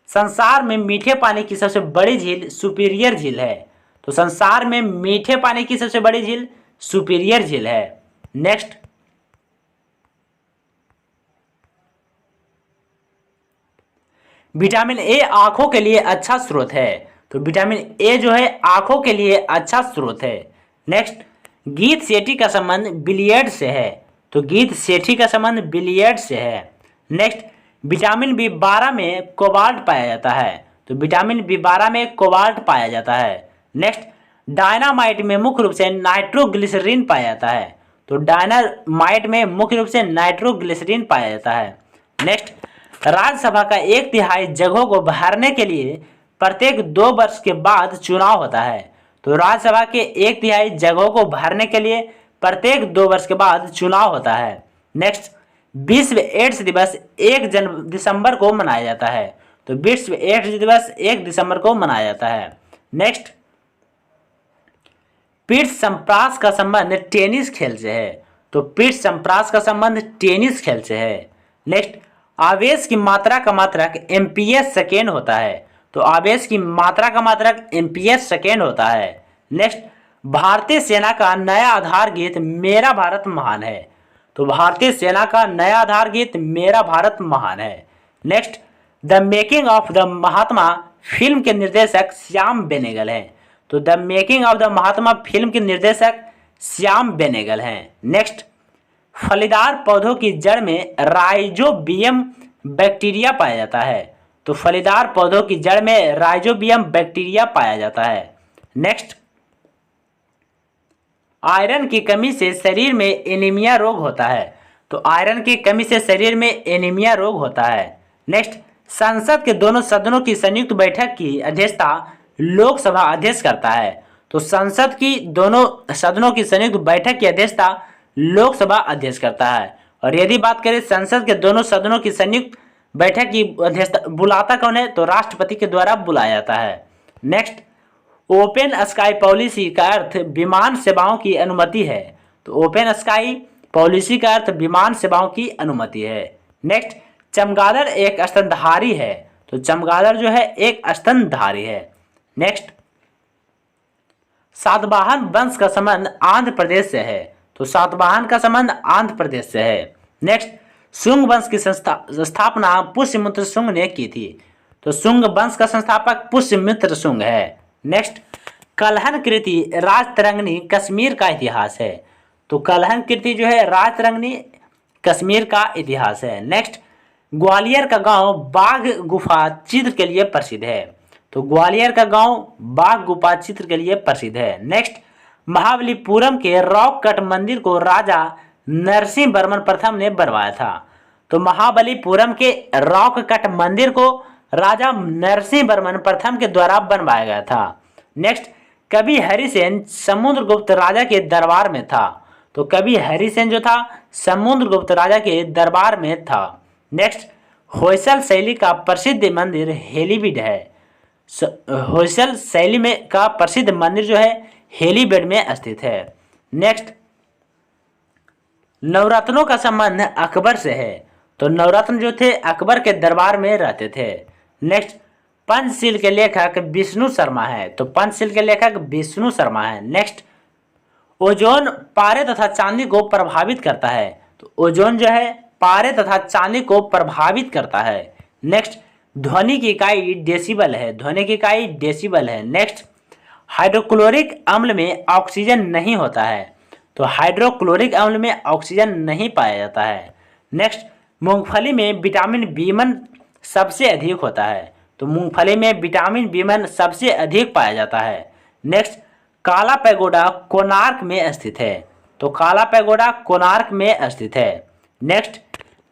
संसार में मीठे पानी की सबसे बड़ी झील सुपीरियर झील है। तो संसार में मीठे पानी की सबसे बड़ी झील सुपीरियर झील है। नेक्स्ट, विटामिन ए आंखों के लिए अच्छा स्रोत है। तो विटामिन ए जो है आंखों के लिए अच्छा स्रोत है। नेक्स्ट, गीत सेठी का संबंध बिलियर्ड से है। तो गीत सेठी का संबंध बिलियर्ड से है। नेक्स्ट, विटामिन बी12 में कोबाल्ट पाया जाता है। तो विटामिन बी12 में कोबाल्ट पाया जाता है। नेक्स्ट, डायनामाइट में मुख्य रूप से नाइट्रोग्लिसरीन पाया जाता है। तो डायनामाइट में मुख्य रूप से नाइट्रोग्लिसरीन पाया जाता है। नेक्स्ट, राज्यसभा का 1/3 जगहों को भरने के लिए प्रत्येक 2 वर्ष के बाद चुनाव होता है। तो राज्यसभा के 1/3 जगहों को भरने के लिए प्रत्येक 2 वर्ष के बाद चुनाव होता है। नेक्स्ट, विश्व एड्स दिवस 1 दिसंबर को मनाया जाता है। तो विश्व एड्स दिवस 1 दिसंबर को मनाया जाता है। नेक्स्ट, पीठ संप्रास का संबंध टेनिस खेल से है। तो पीठ संप्रास का संबंध टेनिस खेल से है। नेक्स्ट, आवेश की मात्रा का मात्रक एम्पियर सेकेंड होता है। तो आवेश की मात्रा का मात्रक एम्पियर सेकेंड होता है। नेक्स्ट, भारतीय सेना का नया आधार गीत मेरा भारत महान है। तो भारतीय सेना का नया आधार गीत मेरा भारत महान है। Next, the making of the Mahatma film के निर्देशक श्याम बेनेगल हैं। तो the making of the Mahatma film के निर्देशक श्याम बेनेगल हैं। नेक्स्ट, फलीदार पौधों की जड़ में राइजोबियम बैक्टीरिया पाया जाता है। तो फलीदार पौधों की जड़ में राइजोबियम बैक्टीरिया पाया जाता है। नेक्स्ट, आयरन की कमी से शरीर में एनीमिया रोग होता है। तो आयरन की कमी से शरीर में एनीमिया रोग होता है। नेक्स्ट, संसद के दोनों सदनों की संयुक्त बैठक की अध्यक्षता लोकसभा अध्यक्ष करता है। तो संसद की दोनों सदनों की संयुक्त बैठक की अध्यक्षता लोकसभा अध्यक्ष करता है। और यदि बात करें संसद के दोनों सदनों की संयुक्त बैठक की अध्यक्षता बुलाता कौन है, तो राष्ट्रपति के द्वारा बुलाया जाता है। नेक्स्ट, ओपन स्काई पॉलिसी का अर्थ विमान सेवाओं की अनुमति है। तो ओपन स्काई पॉलिसी का अर्थ विमान सेवाओं की अनुमति है। नेक्स्ट, चमगादड़ एक स्तनधारी है। तो चमगादड़ जो है एक स्तनधारी है। नेक्स्ट, सातवाहन वंश का संबंध आंध्र प्रदेश से है। तो सातवाहन का संबंध आंध्र प्रदेश से है। नेक्स्ट, शुंग वंश की स्थापना पुष्यमित्र शुंग ने की थी। तो शुंग वंश का संस्थापक पुष्यमित्र शुंग है। नेक्स्ट, कलहन कृति राजतरंगिणी कश्मीर का इतिहास है। तो कलहन कृति जो है राजतरंगिणी कश्मीर का इतिहास है। नेक्स्ट, ग्वालियर का गांव बाघ गुफा चित्र के लिए प्रसिद्ध है। तो ग्वालियर का गांव बाघ गुफा चित्र के लिए प्रसिद्ध है। नेक्स्ट, महाबलीपुरम के रॉक कट मंदिर को राजा नरसिंह वर्मन प्रथम ने बनवाया था। तो महाबलीपुरम के रॉक कट मंदिर को राजा नरसिंह वर्मन प्रथम के द्वारा बनवाया गया था। नेक्स्ट, कवि हरिसेन समुद्रगुप्त राजा के दरबार में था। तो कवि हरिसेन जो था समुद्रगुप्त राजा के दरबार में था। नेक्स्ट, होयसल शैली का प्रसिद्ध मंदिर हेलीबीड है। होयसल शैली में का प्रसिद्ध मंदिर जो है हेलीबीड में स्थित है। नेक्स्ट, नवरत्नों का संबंध अकबर से है। तो नवरत्न जो थे अकबर के दरबार में रहते थे। नेक्स्ट, पंचशील के लेखक विष्णु शर्मा है। तो पंचशील के लेखक विष्णु शर्मा है। नेक्स्ट, ओजोन पारे तथा चांदी को प्रभावित करता है। तो ओजोन जो है पारे तथा चांदी को प्रभावित करता है। नेक्स्ट, ध्वनि की इकाई डेसिबल है। ध्वनि की इकाई डेसिबल है। नेक्स्ट, हाइड्रोक्लोरिक अम्ल में ऑक्सीजन नहीं होता है। तो हाइड्रोक्लोरिक अम्ल में ऑक्सीजन नहीं पाया जाता है। नेक्स्ट, मूंगफली में विटामिन B1 सबसे अधिक होता है। तो मूंगफली में विटामिन B1 सबसे अधिक पाया जाता है। नेक्स्ट, काला पैगोडा कोणार्क में स्थित है। तो काला पैगोडा कोणार्क में स्थित है। नेक्स्ट,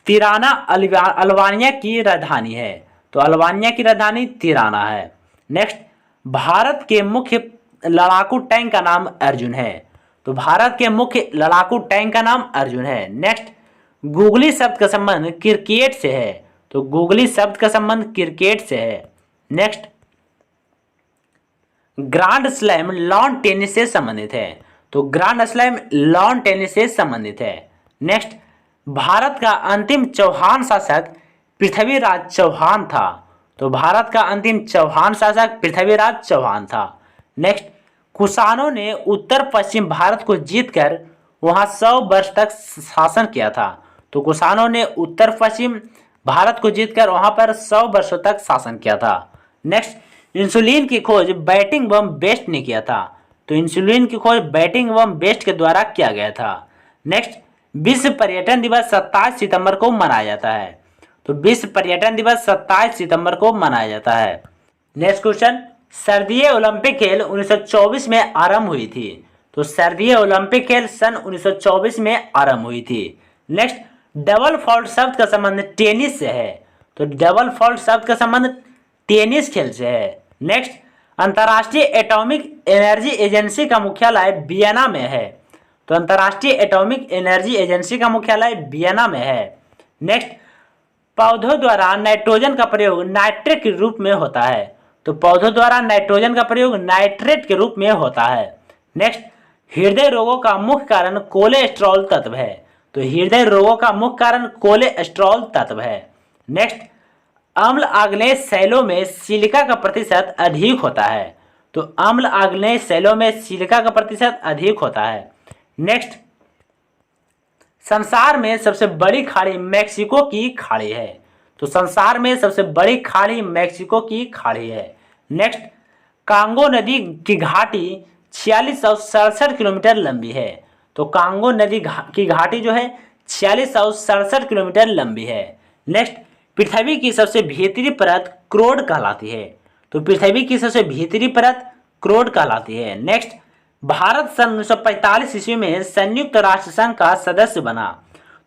तिराना अल्बानिया की राजधानी है। तो अल्बानिया की राजधानी तिराना है। नेक्स्ट, भारत के मुख्य लड़ाकू टैंक का नाम अर्जुन है। तो भारत के मुख्य लड़ाकू टैंक का नाम अर्जुन है। नेक्स्ट, गूगली शब्द का संबंध क्रिकेट से है। तो गूगली शब्द का संबंध क्रिकेट से है। Next, grand slam lawn tennis से संबंधित है। तो ग्रांड स्लैम लॉन टेनिस से संबंधित है। नेक्स्ट, भारत का अंतिम चौहान शासक पृथ्वीराज चौहान था। तो भारत का अंतिम चौहान शासक पृथ्वीराज चौहान था। नेक्स्ट, कुषाणों ने उत्तर पश्चिम भारत को जीतकर वहां 100 वर्ष तक शासन किया था। तो कुषाणों ने उत्तर पश्चिम भारत को जीतकर वहां पर 100 वर्षों तक शासन किया था। नेक्स्ट, इंसुलिन की खोज बैटिंग बम बेस्ट ने किया था। तो इंसुलिन की खोज बैटिंग बम बेस्ट के द्वारा किया गया था। नेक्स्ट, विश्व पर्यटन दिवस 27 सितंबर को मनाया जाता है। तो विश्व पर्यटन दिवस 27 सितंबर को मनाया जाता है। नेक्स्ट क्वेश्चन, सर्दीय ओलंपिक खेल 1924 में आरंभ हुई थी। तो सर्दीय ओलंपिक खेल सन 1924 में आरंभ हुई थी। नेक्स्ट, डबल फॉल्ट शब्द का संबंध टेनिस से है। तो डबल फॉल्ट शब्द का संबंध टेनिस खेल से है। नेक्स्ट, अंतर्राष्ट्रीय एटॉमिक एनर्जी एजेंसी का मुख्यालय वियना में है। तो अंतर्राष्ट्रीय एटॉमिक एनर्जी एजेंसी का मुख्यालय वियना में है। नेक्स्ट, पौधों द्वारा नाइट्रोजन का प्रयोग नाइट्रेट के रूप में होता है। तो पौधों द्वारा नाइट्रोजन का प्रयोग नाइट्रेट के रूप में होता है। नेक्स्ट, हृदय रोगों का मुख्य कारण कोलेस्ट्रॉल तत्व है। तो हृदय रोगों का मुख्य कारण कोलेस्ट्रॉल तत्व है। नेक्स्ट, अम्ल आग्नेय शैलों में सिलिका का प्रतिशत अधिक होता है। तो अम्ल आग्नेय शैलों में सिलिका का प्रतिशत अधिक होता है। नेक्स्ट, संसार में सबसे बड़ी खाड़ी मैक्सिको की खाड़ी है। तो संसार में सबसे बड़ी खाड़ी मैक्सिको की खाड़ी है। नेक्स्ट, कांगो नदी की घाटी 4667 किलोमीटर लंबी है। तो कांगो नदी की घाटी जो है 4667 किलोमीटर लंबी है। नेक्स्ट, पृथ्वी की सबसे भीतरी परत क्रोड कहलाती है। तो पृथ्वी की सबसे भीतरी परत क्रोड कहलाती है। नेक्स्ट, भारत सन 1945 ईस्वी में संयुक्त राष्ट्र संघ का सदस्य बना।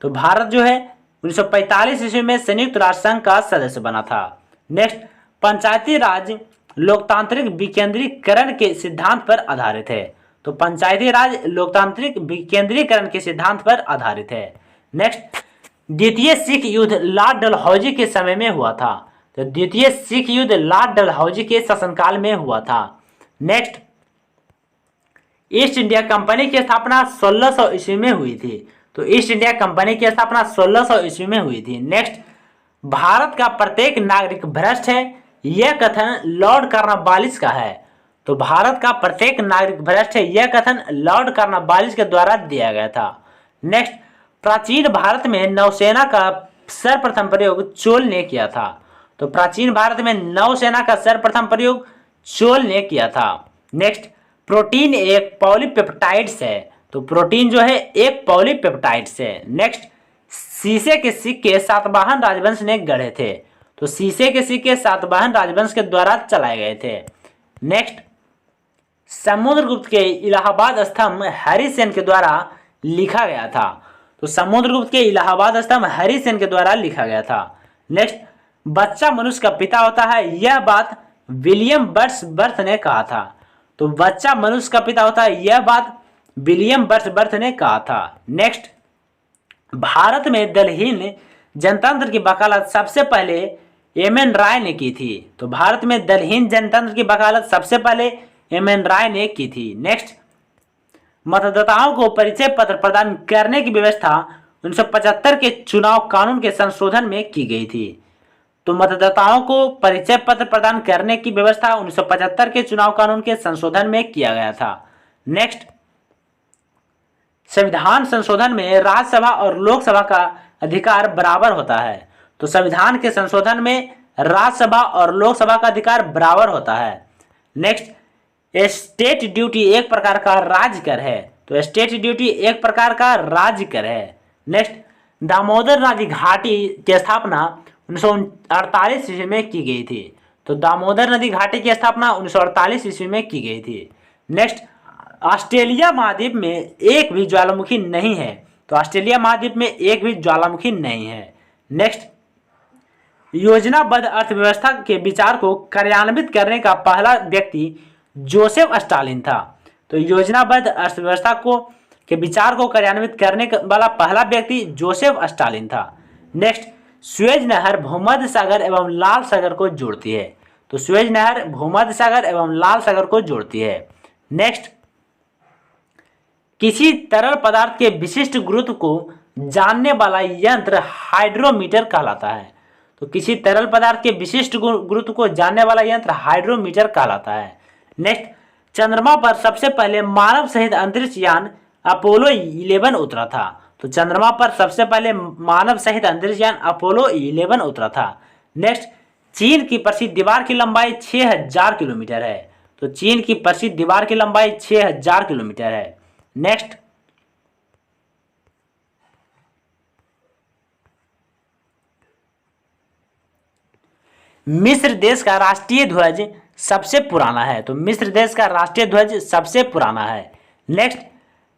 तो भारत जो है 1945 ईस्वी में संयुक्त राष्ट्र संघ का सदस्य बना था। नेक्स्ट, पंचायती राज लोकतांत्रिक विकेंद्रीकरण के सिद्धांत पर आधारित है। तो पंचायती राज लोकतांत्रिक विकेंद्रीकरण के सिद्धांत पर आधारित है। नेक्स्ट, द्वितीय सिख युद्ध लॉर्ड डलहौजी के समय में हुआ था। तो द्वितीय सिख युद्ध लॉर्ड डलहौजी के शासनकाल में हुआ था। नेक्स्ट, ईस्ट इंडिया कंपनी की स्थापना 1600 ईस्वी में हुई थी। तो ईस्ट इंडिया कंपनी की स्थापना 1600 ईस्वी में हुई थी। नेक्स्ट, भारत का प्रत्येक नागरिक भ्रष्ट है, यह कथन लॉर्ड कॉर्नवालिस का है। तो भारत का प्रत्येक नागरिक भ्रष्ट है, यह कथन लॉर्ड कॉर्नवालिस के द्वारा दिया गया था। नेक्स्ट, प्राचीन भारत में नौसेना का सर्वप्रथम प्रयोग चोल ने किया था। तो प्राचीन भारत में नौसेना का सर्वप्रथम प्रयोग चोल ने किया था। नेक्स्ट, प्रोटीन एक पॉलीपेप्टाइड्स है। तो प्रोटीन जो है एक पॉलीपेप्टाइड्स है। नेक्स्ट, शीशे के सिक्के सातवाहन राजवंश ने गढ़े थे। तो शीशे के सिक्के सातवाहन राजवंश के द्वारा चलाए गए थे। नेक्स्ट, समुद्रगुप्त के इलाहाबाद स्तंभ हरिसेन के द्वारा लिखा गया था। तो समुद्रगुप्त के इलाहाबाद स्तंभ हरिसेन के द्वारा लिखा गया था। नेक्स्ट, बच्चा मनुष्य का पिता होता है, यह बात विलियम वर्ड्सवर्थ ने कहा था। तो बच्चा मनुष्य का पिता होता है, यह बात विलियम वर्ड्सवर्थ ने कहा था। नेक्स्ट, भारत में दलहीन जनतंत्र की वकालत सबसे पहले एम.एन. राय ने की थी। तो भारत में दलहीन जनतंत्र की वकालत सबसे पहले एम.एन. राय ने की थी। नेक्स्ट, मतदाताओं को परिचय पत्र प्रदान करने की व्यवस्था 1975 के चुनाव कानून के संशोधन में की गई थी। तो मतदाताओं को परिचय पत्र प्रदान करने की व्यवस्था 1975 के चुनाव कानून के संशोधन में किया गया था। नेक्स्ट, संविधान संशोधन में राज्यसभा और लोकसभा का अधिकार बराबर होता है। तो संविधान के संशोधन में राज्यसभा और लोकसभा का अधिकार बराबर होता है। नेक्स्ट, स्टेट ड्यूटी एक प्रकार का राज्य कर है। तो स्टेट ड्यूटी एक प्रकार का राज्य कर है। नेक्स्ट, दामोदर नदी घाटी की स्थापना 1948 ईस्वी में की गई थी। तो दामोदर नदी घाटी की स्थापना 1948 ईस्वी में की गई थी। नेक्स्ट, ऑस्ट्रेलिया महाद्वीप में एक भी ज्वालामुखी नहीं है। तो ऑस्ट्रेलिया महाद्वीप में एक भी ज्वालामुखी नहीं है। नेक्स्ट, योजनाबद्ध अर्थव्यवस्था के विचार को कार्यान्वित करने का पहला व्यक्ति जोसेफ स्टालिन था। तो योजनाबद्ध अर्थव्यवस्था को के विचार को कार्यान्वित करने वाला पहला व्यक्ति जोसेफ स्टालिन था। नेक्स्ट, सुएज नहर भूमध्य सागर एवं लाल सागर को जोड़ती है। तो सुएज नहर भूमध्य सागर एवं लाल सागर को जोड़ती है। नेक्स्ट, किसी तरल पदार्थ के विशिष्ट गुरुत्व को जानने वाला यंत्र हाइड्रोमीटर कहलाता है। तो किसी तरल पदार्थ के विशिष्ट गुरुत्व को जानने वाला यंत्र हाइड्रोमीटर कहलाता है। नेक्स्ट, चंद्रमा पर सबसे पहले मानव सहित अंतरिक्ष यान अपोलो 11 उतरा था। तो चंद्रमा पर सबसे पहले मानव सहित अंतरिक्ष यान अपोलो 11 उतरा था। नेक्स्ट, चीन की प्रसिद्ध दीवार की लंबाई 6000 किलोमीटर है। तो चीन की प्रसिद्ध दीवार की लंबाई 6000 किलोमीटर है। नेक्स्ट, मिस्र देश का राष्ट्रीय ध्वज सबसे पुराना है। तो मिस्र देश का राष्ट्रीय ध्वज सबसे पुराना है। नेक्स्ट,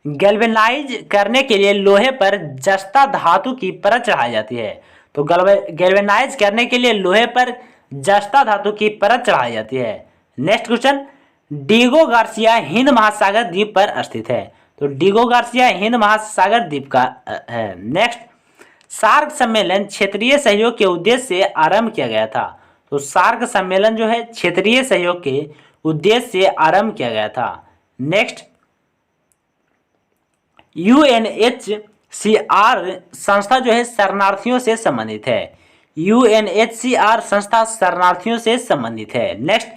गैल्वेनाइज करने के लिए लोहे पर जस्ता धातु की परत चढ़ाई जाती है। तो गैल्वेनाइज करने के लिए लोहे पर जस्ता धातु की परत चढ़ाई जाती है। नेक्स्ट क्वेश्चन, डिगो गार्सिया हिंद महासागर द्वीप पर स्थित है। तो डिगो गार्सिया हिंद महासागर द्वीप का है। नेक्स्ट, सार्क सम्मेलन क्षेत्रीय सहयोग के उद्देश्य से आरंभ किया गया था। तो सार्क सम्मेलन जो है क्षेत्रीय सहयोग के उद्देश्य से आरंभ किया गया था। नेक्स्ट, यूएनएचसीआर संस्था जो है शरणार्थियों से संबंधित है। यूएनएचसीआर संस्था शरणार्थियों से संबंधित है। नेक्स्ट,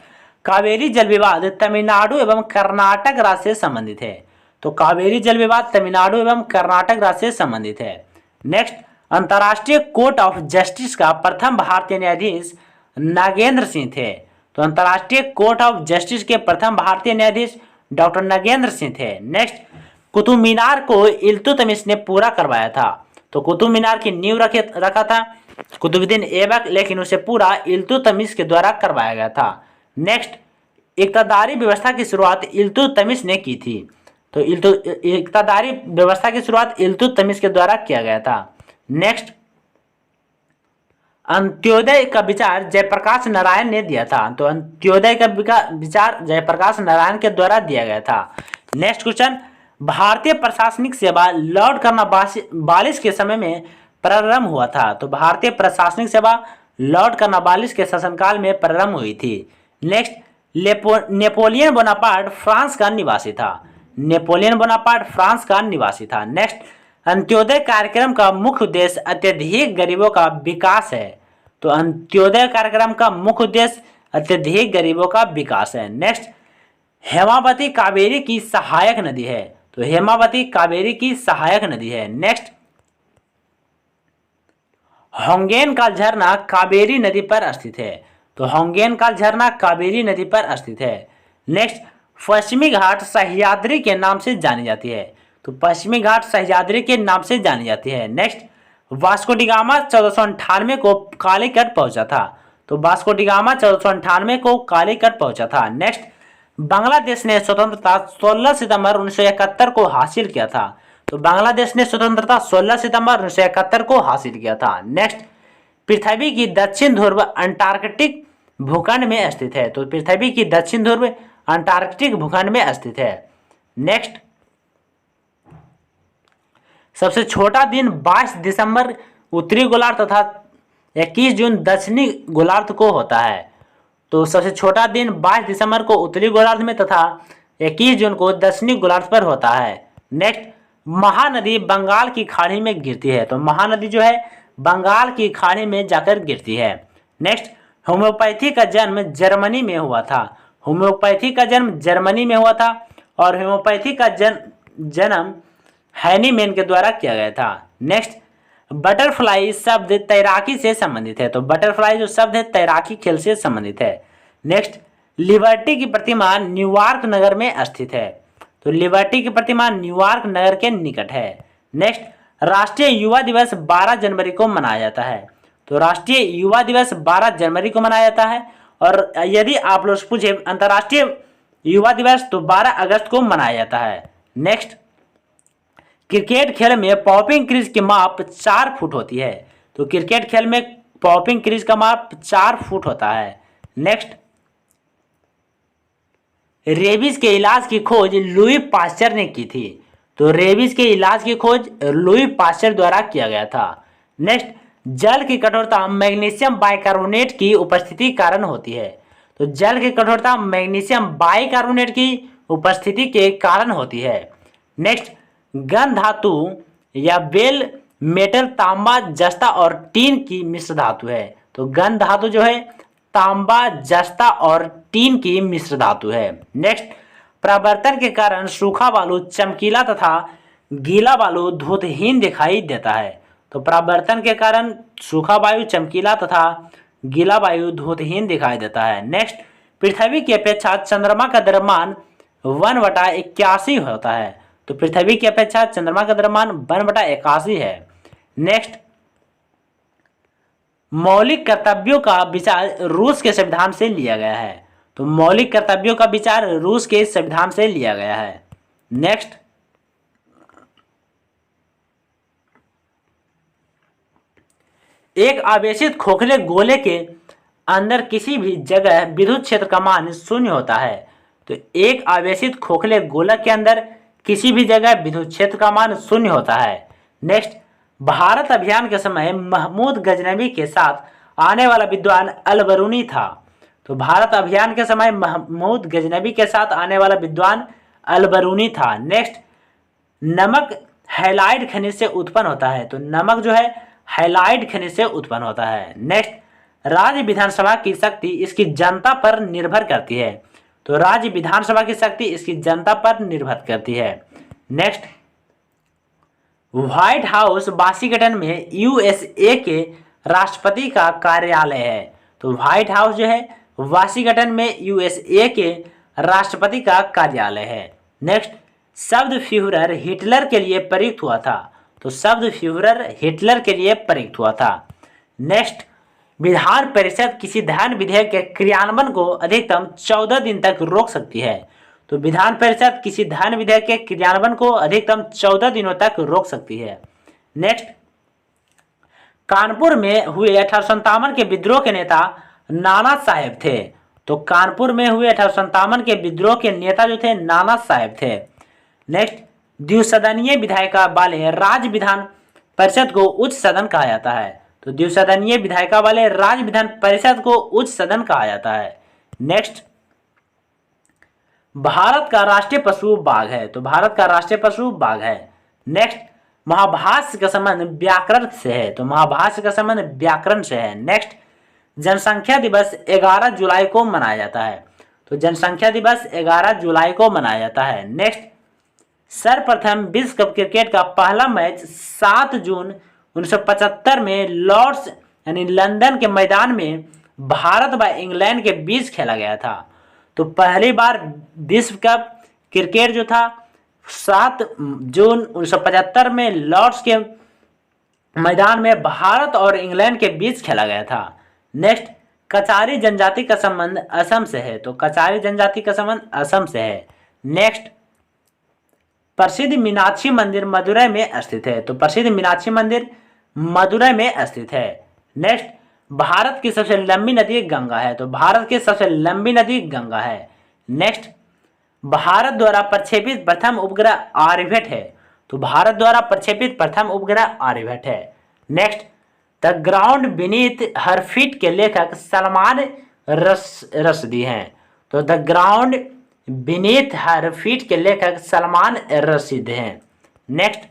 कावेरी जल विवाद तमिलनाडु एवं कर्नाटक राज्य से संबंधित है। तो कावेरी जल विवाद तमिलनाडु एवं कर्नाटक राज्य से संबंधित है। नेक्स्ट, अंतर्राष्ट्रीय कोर्ट ऑफ जस्टिस का प्रथम भारतीय न्यायाधीश नागेंद्र सिंह थे। तो अंतर्राष्ट्रीय कोर्ट ऑफ जस्टिस के प्रथम भारतीय न्यायाधीश डॉक्टर नागेंद्र सिंह थे। नेक्स्ट, कुतुब मीनार को इल्तुतमिश ने पूरा करवाया था। तो कुतुब मीनार की नींव रखा था कुतुबुद्दीन ऐबक, लेकिन उसे पूरा इल्तुतमिश के द्वारा करवाया गया था। नेक्स्ट, इक्तदारी व्यवस्था की शुरुआत इल्तुतमिश ने की थी। तो इक्तदारी व्यवस्था की शुरुआत इल्तुतमिश के द्वारा किया गया था। नेक्स्ट, अंत्योदय का विचार जयप्रकाश नारायण ने दिया था। तो अंत्योदय का विचार जयप्रकाश नारायण के द्वारा दिया गया था। नेक्स्ट क्वेश्चन, भारतीय प्रशासनिक सेवा लॉर्ड कर्नवालिस के समय में प्रारंभ हुआ था। तो भारतीय प्रशासनिक सेवा लॉर्ड कर्नवालिस के शासनकाल में प्रारंभ हुई थी। नेक्स्ट, नेपोलियन बोनापार्ट फ्रांस का निवासी था। नेपोलियन बोनापार्ट फ्रांस का निवासी था। नेक्स्ट, अंत्योदय कार्यक्रम का मुख्य उद्देश्य अत्यधिक गरीबों का विकास है। तो अंत्योदय कार्यक्रम का मुख्य उद्देश्य अत्यधिक गरीबों का विकास है। नेक्स्ट, हेमावती कावेरी की सहायक नदी है। तो हेमावती कावेरी की सहायक नदी है। नेक्स्ट, होंगेन का झरना कावेरी नदी पर स्थित है। तो होंगेन का झरना कावेरी नदी पर स्थित है। नेक्स्ट, पश्चिमी घाट सह्याद्री के नाम से जानी जाती है। तो पश्चिमी घाट सह्याद्री के नाम से जानी जाती है। नेक्स्ट, वास्को डी गामा 1498 को कालीकट पहुंचा था। तो वास्को डी गामा 1498 को कालीकट पहुंचा था। नेक्स्ट, बांग्लादेश ने स्वतंत्रता 16 सितंबर 1971 को हासिल किया था। तो बांग्लादेश ने स्वतंत्रता 16 सितंबर 1971 को हासिल किया था। नेक्स्ट, पृथ्वी की दक्षिण ध्रुव अंटार्कटिक भूखंड में स्थित है। तो पृथ्वी की दक्षिण ध्रुव अंटार्कटिक भूखंड में स्थित है। नेक्स्ट, सबसे छोटा दिन 22 दिसंबर उत्तरी गोलार्ध तथा 21 जून दक्षिणी गोलार्ध को होता है। तो सबसे छोटा दिन 22 दिसंबर को उत्तरी गोलार्ध में तथा 21 जून को दक्षिणी गोलार्ध पर होता है। नेक्स्ट, महानदी बंगाल की खाड़ी में गिरती है। तो महानदी जो है बंगाल की खाड़ी में जाकर गिरती है। नेक्स्ट, होम्योपैथी का जन्म जर्मनी में हुआ था। होम्योपैथी का जन्म जर्मनी में हुआ था और होम्योपैथी का जन्म हैनीमैन के द्वारा किया गया था। नेक्स्ट, बटरफ्लाई शब्द तैराकी से संबंधित है। तो बटरफ्लाई जो शब्द है तैराकी खेल से संबंधित है। नेक्स्ट, लिबर्टी की प्रतिमा न्यूयॉर्क नगर में स्थित है। तो लिबर्टी की प्रतिमा न्यूयॉर्क नगर के निकट है। नेक्स्ट, राष्ट्रीय युवा दिवस 12 जनवरी को मनाया जाता है। तो राष्ट्रीय युवा दिवस 12 जनवरी को मनाया जाता है। और यदि आप लोग से पूछे अंतर्राष्ट्रीय युवा दिवस तो 12 अगस्त को मनाया जाता है। नेक्स्ट, क्रिकेट खेल में पॉपिंग क्रीज की माप 4 फुट होती है। तो क्रिकेट खेल में पॉपिंग क्रीज का माप 4 फुट होता है। नेक्स्ट, रेबीज के इलाज की खोज लुई पास्चर ने की थी। तो रेबीज के इलाज की खोज लुई पास्चर द्वारा किया गया था। नेक्स्ट, जल की कठोरता मैग्नीशियम बाइकार्बोनेट की उपस्थिति कारण होती है। तो जल की कठोरता मैग्नीशियम बाइकार्बोनेट की उपस्थिति के कारण होती है। नेक्स्ट, गन धातु या बेल मेटल तांबा जस्ता और टीन की मिश्र धातु है। तो गन धातु जो है तांबा जस्ता और टीन की मिश्र धातु है। नेक्स्ट, परावर्तन के कारण सूखा बालू चमकीला तथा गीला बालू धूतहीन दिखाई देता है। तो परावर्तन के कारण सूखा वायु चमकीला तथा गीला वायु धूतहीन दिखाई देता है। नेक्स्ट, पृथ्वी की अपेक्षा चंद्रमा का द्रव्यमान 1/81 होता है। तो पृथ्वी की अपेक्षा चंद्रमा का द्रव्यमान 1/81 है। नेक्स्ट, मौलिक कर्तव्यों का विचार रूस के संविधान से लिया गया है। तो मौलिक कर्तव्यों का विचार रूस के संविधान से लिया गया है। नेक्स्ट, एक आवेशित खोखले गोले के अंदर किसी भी जगह विद्युत क्षेत्र का मान 0 होता है। तो एक आवेशित खोखले गोलक के अंदर किसी भी जगह विद्युत क्षेत्र का मान 0 होता है। नेक्स्ट, भारत अभियान के समय महमूद गजनवी के साथ आने वाला विद्वान अल-बरूनी था। तो भारत अभियान के समय महमूद गजनवी के साथ आने वाला विद्वान अल-बरूनी था। नेक्स्ट, नमक हैलाइड खनिज से उत्पन्न होता है। तो नमक जो है हैलाइड खनिज से उत्पन्न होता है। नेक्स्ट, राज्य विधानसभा की शक्ति इसकी जनता पर निर्भर करती है। तो राज्य विधानसभा की शक्ति इसकी जनता पर निर्भर करती है। नेक्स्ट, व्हाइट हाउस वाशिंगटन में यूएसए के राष्ट्रपति का कार्यालय है। तो व्हाइट हाउस जो है वाशिंगटन में यूएसए के राष्ट्रपति का कार्यालय है। नेक्स्ट, शब्द फ्यूहरर हिटलर के लिए प्रयुक्त हुआ था। तो शब्द फ्यूहरर हिटलर के लिए प्रयुक्त हुआ था। नेक्स्ट, विधान परिषद किसी धन विधेयक के क्रियान्वयन को अधिकतम 14 दिन तक रोक सकती है। तो विधान परिषद किसी धन विधेयक के क्रियान्वयन को अधिकतम 14 दिनों तक रोक सकती है। नेक्स्ट, कानपुर में हुए 1857 के विद्रोह के नेता नाना साहेब थे। तो कानपुर में हुए 1857 के विद्रोह के नेता जो थे नाना साहेब थे। नेक्स्ट, द्विसदनीय विधायिका वाले राज्य विधान परिषद को उच्च सदन कहा जाता है। तो द्विसदनीय विधायिका वाले राज्य विधान परिषद को उच्च सदन कहा जाता है। नेक्स्ट, भारत का राष्ट्रीय पशु बाघ है। तो भारत का राष्ट्रीय पशु बाघ है। नेक्स्ट, महाभाष्य का संबंध व्याकरण से है। तो महाभाष्य का संबंध व्याकरण से है। नेक्स्ट, जनसंख्या दिवस 11 जुलाई को मनाया जाता है। तो जनसंख्या दिवस 11 जुलाई को मनाया जाता है। नेक्स्ट, सर्वप्रथम विश्व कप क्रिकेट का पहला मैच 7 जून 1975 में लॉर्ड्स यानी लंदन के मैदान में भारत व इंग्लैंड के बीच खेला गया था। तो पहली बार विश्व कप क्रिकेट जो था 7 जून 1975 में लॉर्ड्स के मैदान में भारत और इंग्लैंड के बीच खेला गया था। नेक्स्ट, कचारी जनजाति का संबंध असम से है। तो कचारी जनजाति का संबंध असम से है। नेक्स्ट, प्रसिद्ध मीनाक्षी मंदिर मदुरै में स्थित है। तो प्रसिद्ध मीनाक्षी मंदिर मदुरै में स्थित है। नेक्स्ट, भारत की सबसे लंबी नदी गंगा है। तो भारत की सबसे लंबी नदी गंगा है। नेक्स्ट, भारत द्वारा प्रक्षेपित प्रथम उपग्रह आर्यभट्ट है। तो भारत द्वारा प्रक्षेपित प्रथम उपग्रह आर्यभट्ट है। Next, the ground beneath her feet के लेखक सलमान रश्दी हैं। तो the ground beneath her feet के लेखक सलमान रश्दी हैं। नेक्स्ट,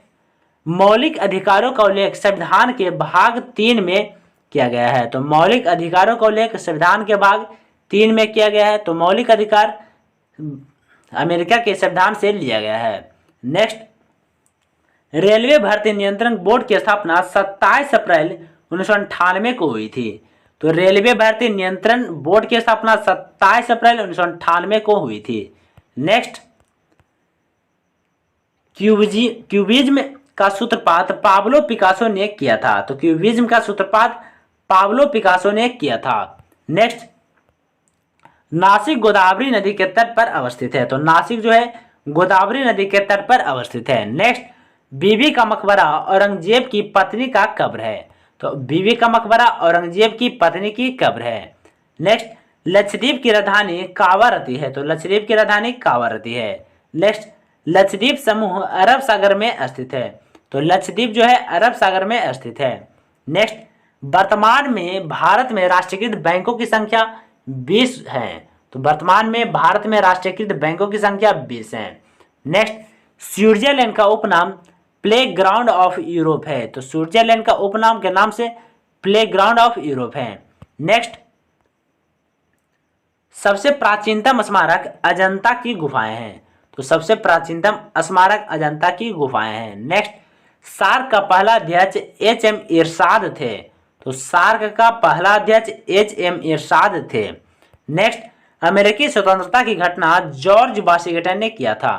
मौलिक अधिकारों का उल्लेख संविधान के भाग 3 में किया गया है। तो मौलिक अधिकारों का उल्लेख संविधान के भाग 3 में किया गया है। तो मौलिक अधिकार अमेरिका के संविधान से लिया गया है। नेक्स्ट, रेलवे भर्ती नियंत्रण बोर्ड की स्थापना 27 अप्रैल 1998 को हुई थी। तो रेलवे भर्ती नियंत्रण बोर्ड की स्थापना 27 अप्रैल 1998 को हुई थी। नेक्स्ट, क्यूबिज्म का सूत्रपात पाब्लो पिकासो ने किया था। तो क्यूबिज्म का सूत्रपात पाब्लो पिकासो ने किया था। नेक्स्ट, नासिक गोदावरी नदी के तट पर अवस्थित है। तो नासिक जो है गोदावरी नदी के तट पर अवस्थित है। नेक्स्ट, बीबी का मकबरा औरंगजेब की पत्नी का कब्र है। तो बीबी का मकबरा औरंगजेब की पत्नी की कब्र है। नेक्स्ट, लक्षद्वीप की राजधानी कावारती है। तो लक्षद्वीप की राजधानी कावारती है। नेक्स्ट, लक्षद्वीप समूह अरब सागर में स्थित है। तो लक्षद्वीप जो है अरब सागर में स्थित है। नेक्स्ट, वर्तमान में भारत में राष्ट्रीयकृत बैंकों की संख्या 20 है। तो वर्तमान में भारत में राष्ट्रीयकृत बैंकों की संख्या 20 है। नेक्स्ट, स्विट्जरलैंड का उपनाम प्ले ग्राउंड ऑफ यूरोप है। तो स्विट्जरलैंड का उपनाम के नाम से प्ले ग्राउंड ऑफ यूरोप है। नेक्स्ट, सबसे प्राचीनतम स्मारक अजंता की गुफाएं हैं। तो सबसे प्राचीनतम स्मारक अजंता की गुफाएं हैं। नेक्स्ट, सार्क का पहला अध्यक्ष HM इरशाद थे। तो सार्क का पहला अध्यक्ष HM इरशाद थे। नेक्स्ट, अमेरिकी स्वतंत्रता की घटना जॉर्ज वाशिंगटन ने किया था।